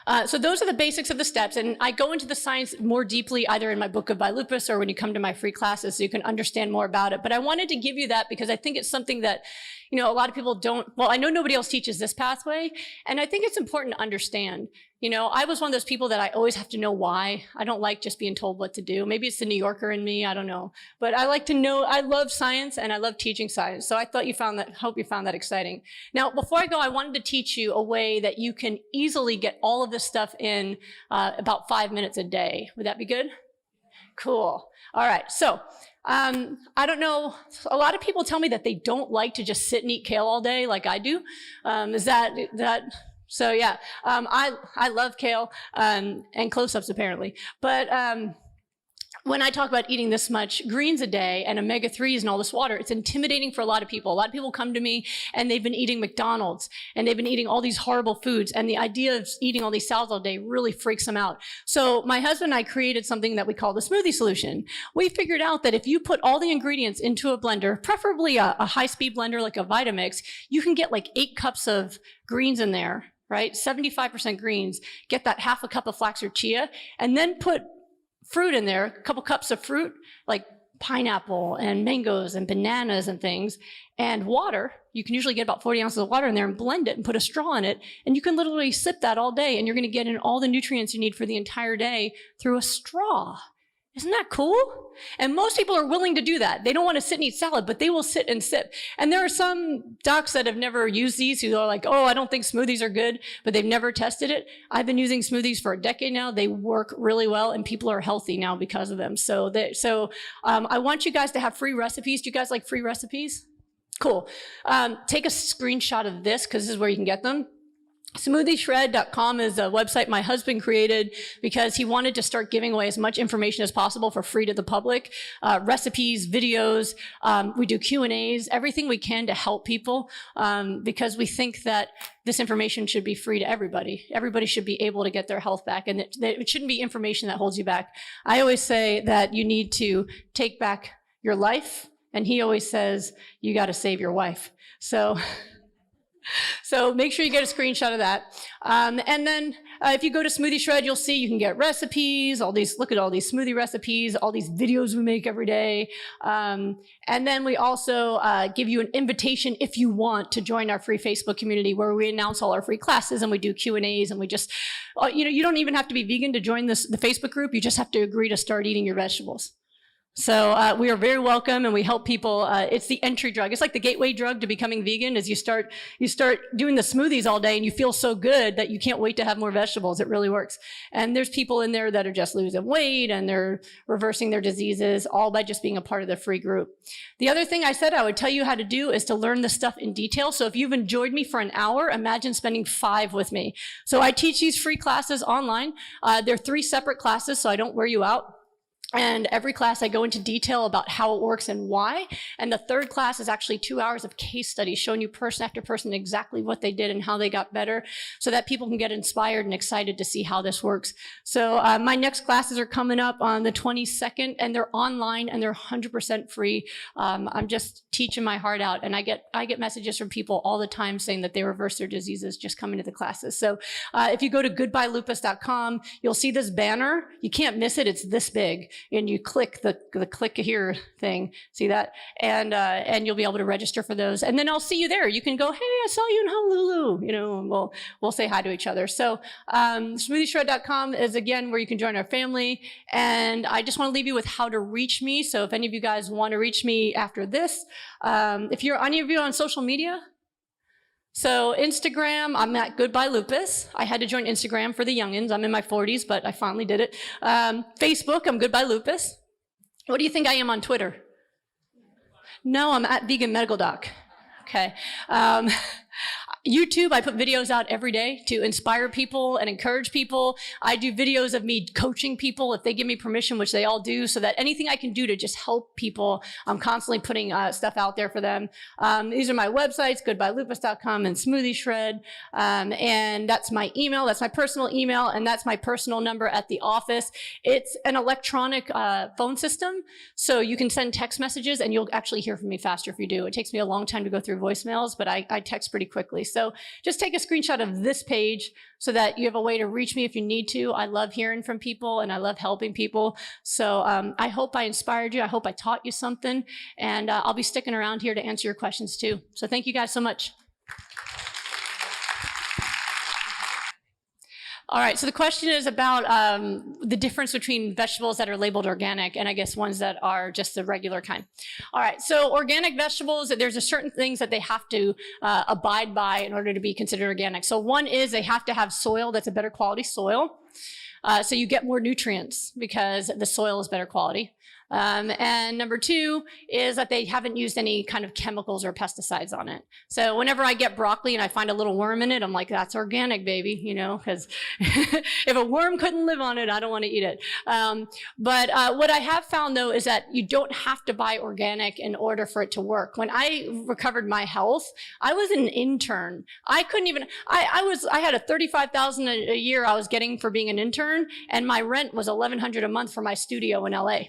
those are the basics of the steps, and I go into the science more deeply either in my book Goodbye Lupus or when you come to my free classes so you can understand more about it. But I wanted to give you that because I think it's something that, you know, a lot of people don't, well, I know nobody else teaches this pathway, and I think it's important to understand. You know, I was one of those people that I always have to know why. I don't like just being told what to do. Maybe it's the New Yorker in me, I don't know. But I like to know, I love science and I love teaching science. So I thought hope you found that exciting. Now, before I go, I wanted to teach you a way that you can easily get all of this stuff in about 5 minutes a day. Would that be good? Cool. All right. So I don't know. A lot of people tell me that they don't like to just sit and eat kale all day like I do. Is that? So yeah, I love kale and close-ups apparently. But when I talk about eating this much greens a day and omega-3s and all this water, it's intimidating for a lot of people. A lot of people come to me and they've been eating McDonald's and they've been eating all these horrible foods. And the idea of eating all these salads all day really freaks them out. So my husband and I created something that we call the smoothie solution. We figured out that if you put all the ingredients into a blender, preferably a high-speed blender like a Vitamix, you can get like 8 cups of greens in there, right? 75% greens, get that half a cup of flax or chia, and then put fruit in there, a couple cups of fruit, like pineapple and mangoes and bananas and things, and water. You can usually get about 40 ounces of water in there and blend it and put a straw in it. And you can literally sip that all day and you're going to get in all the nutrients you need for the entire day through a straw. Isn't that cool? And most people are willing to do that. They don't want to sit and eat salad, but they will sit and sip. And there are some docs that have never used these who are like, oh, I don't think smoothies are good, but they've never tested it. I've been using smoothies for a decade now. They work really well and people are healthy now because of them. So I want you guys to have free recipes. Do you guys like free recipes? Cool. Take a screenshot of this because this is where you can get them. SmoothieShred.com is a website my husband created because he wanted to start giving away as much information as possible for free to the public. Recipes, videos, we do Q&As, everything we can to help people because we think that this information should be free to everybody. Everybody should be able to get their health back, and it shouldn't be information that holds you back. I always say that you need to take back your life, and he always says you got to save your wife. So make sure you get a screenshot of that. And then if you go to Smoothie Shred, you'll see you can get recipes, look at all these smoothie recipes, all these videos we make every day. And then we also give you an invitation if you want to join our free Facebook community where we announce all our free classes and we do Q&As and we just, you don't even have to be vegan to join the Facebook group. You just have to agree to start eating your vegetables. So we are very welcome and we help people. It's the entry drug. It's like the gateway drug to becoming vegan is you start doing the smoothies all day and you feel so good that you can't wait to have more vegetables. It really works. And there's people in there that are just losing weight and they're reversing their diseases all by just being a part of the free group. The other thing I said I would tell you how to do is to learn this stuff in detail. So if you've enjoyed me for an hour, imagine spending 5 with me. So I teach these free classes online. They're 3 separate classes, so I don't wear you out. And every class I go into detail about how it works and why. And the third class is actually 2 hours of case studies showing you person after person exactly what they did and how they got better so that people can get inspired and excited to see how this works. So my next classes are coming up on the 22nd and they're online and they're 100% free. I'm just teaching my heart out and I get messages from people all the time saying that they reverse their diseases just coming to the classes. So if you go to goodbyelupus.com, you'll see this banner. You can't miss it. It's this big. And you click the click here thing, see that? And you'll be able to register for those. And then I'll see you there. You can go, hey, I saw you in Honolulu, and we'll say hi to each other. So SmoothieShred.com is again where you can join our family. And I just want to leave you with how to reach me. So if any of you guys want to reach me after this, if you're any of you on social media, So Instagram, I'm at Goodbye Lupus. I had to join Instagram for the youngins. I'm in my 40s, but I finally did it. Facebook, I'm Goodbye Lupus. What do you think I am on Twitter? No, I'm at Vegan Medical Doc. Okay. YouTube, I put videos out every day to inspire people and encourage people. I do videos of me coaching people if they give me permission, which they all do, so that anything I can do to just help people, I'm constantly putting stuff out there for them. These are my websites, goodbyelupus.com and Smoothie Shred. And that's my email. That's my personal email. And that's my personal number at the office. It's an electronic phone system. So you can send text messages and you'll actually hear from me faster if you do. It takes me a long time to go through voicemails, but I text pretty quickly. So just take a screenshot of this page so that you have a way to reach me if you need to. I love hearing from people and I love helping people. So I hope I inspired you. I hope I taught you something. And I'll be sticking around here to answer your questions too. So thank you guys so much. All right, so the question is about the difference between vegetables that are labeled organic and I guess ones that are just the regular kind. All right, so organic vegetables, there's a certain things that they have to abide by in order to be considered organic. So one is they have to have soil that's a better quality soil. So you get more nutrients because the soil is better quality. And number two is that they haven't used any kind of chemicals or pesticides on it. So whenever I get broccoli and I find a little worm in it, I'm like, that's organic, baby, you know, because if a worm couldn't live on it, I don't want to eat it. But what I have found, though, is that you don't have to buy organic in order for it to work. When I recovered my health, I was an intern. I couldn't even, I had a $35,000 a year I was getting for being an intern, and my rent was $1,100 a month for my studio in LA.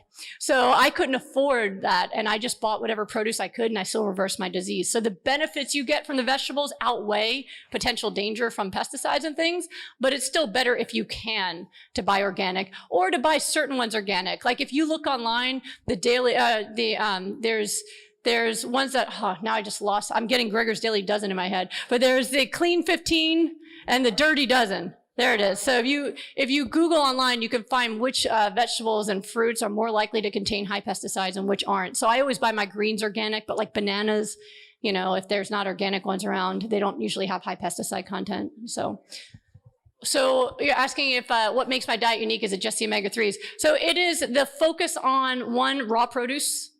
So I couldn't afford that, and I just bought whatever produce I could, and I still reversed my disease. So the benefits you get from the vegetables outweigh potential danger from pesticides and things, but it's still better if you can to buy organic or to buy certain ones organic. Like if you look online, the daily, there's ones that, now I just lost, I'm getting Gregor's Daily Dozen in my head, but there's the Clean 15 and the Dirty Dozen. There it is. So if you Google online, you can find which vegetables and fruits are more likely to contain high pesticides and which aren't. So I always buy my greens organic, but like bananas, you know, if there's not organic ones around, they don't usually have high pesticide content. So you're asking if what makes my diet unique, is it just the omega-3s? So it is the focus on, one, raw produce.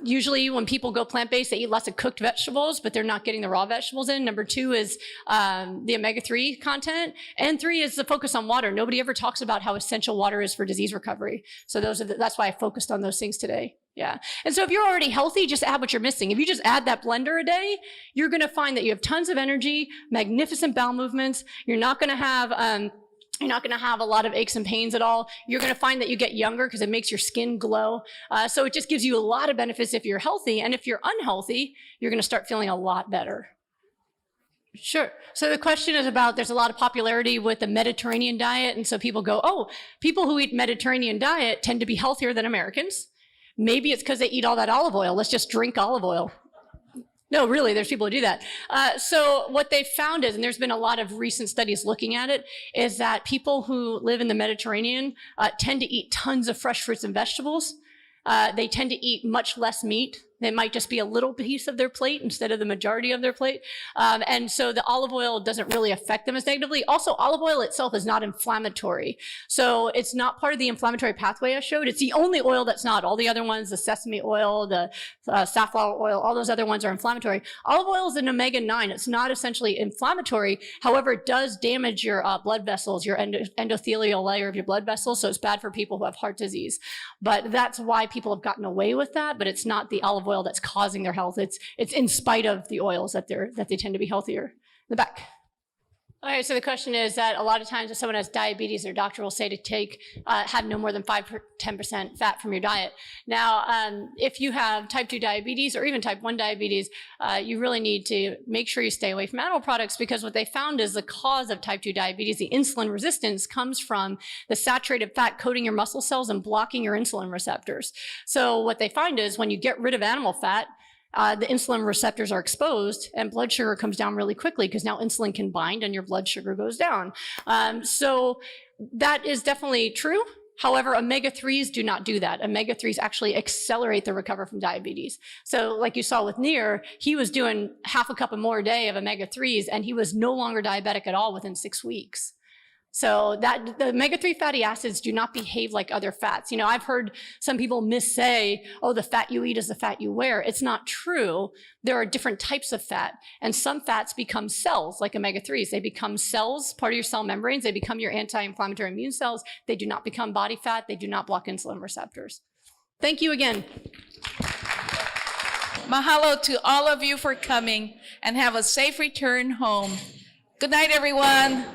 Usually when people go plant-based, they eat lots of cooked vegetables, but they're not getting the raw vegetables in. Number two is the omega-3 content. And three is the focus on water. Nobody ever talks about how essential water is for disease recovery. So that's why I focused on those things today. Yeah. And so if you're already healthy, just add what you're missing. If you just add that blender a day, you're going to find that you have tons of energy, magnificent bowel movements. You're not going to have a lot of aches and pains at all. You're going to find that you get younger because it makes your skin glow. So it just gives you a lot of benefits if you're healthy. And if you're unhealthy, you're going to start feeling a lot better. Sure. So the question is about, there's a lot of popularity with the Mediterranean diet. And so people go, oh, people who eat Mediterranean diet tend to be healthier than Americans. Maybe it's because they eat all that olive oil. Let's just drink olive oil. No, really, there's people who do that. So what they found is, and there's been a lot of recent studies looking at it, is that people who live in the Mediterranean tend to eat tons of fresh fruits and vegetables. They tend to eat much less meat. They might just be a little piece of their plate instead of the majority of their plate. And so the olive oil doesn't really affect them as negatively. Also, olive oil itself is not inflammatory. So it's not part of the inflammatory pathway I showed. It's the only oil that's not. All the other ones, the sesame oil, the safflower oil, all those other ones are inflammatory. Olive oil is an omega-9. It's not essentially inflammatory. However, it does damage your blood vessels, your endothelial layer of your blood vessels. So it's bad for people who have heart disease. But that's why people have gotten away with that. But it's not the olive oil that's causing their health. It's in spite of the oils that they tend to be healthier. In the back. All right, so the question is that a lot of times if someone has diabetes, their doctor will say to have no more than 5-10% fat from your diet. Now, if you have type 2 diabetes or even type 1 diabetes, you really need to make sure you stay away from animal products, because what they found is the cause of type 2 diabetes, the insulin resistance, comes from the saturated fat coating your muscle cells and blocking your insulin receptors. So what they find is when you get rid of animal fat, the insulin receptors are exposed and blood sugar comes down really quickly because now insulin can bind and your blood sugar goes down. So that is definitely true. However, omega-3s do not do that. Omega-3s actually accelerate the recovery from diabetes. So like you saw with Nir, he was doing half a cup or more a day of omega-3s, and he was no longer diabetic at all within 6 weeks. So that the omega-3 fatty acids do not behave like other fats. You know, I've heard some people missay, oh, the fat you eat is the fat you wear. It's not true. There are different types of fat, and some fats become cells, like omega-3s. They become cells, part of your cell membranes. They become your anti-inflammatory immune cells. They do not become body fat. They do not block insulin receptors. Thank you again. Mahalo to all of you for coming, and have a safe return home. Good night, everyone.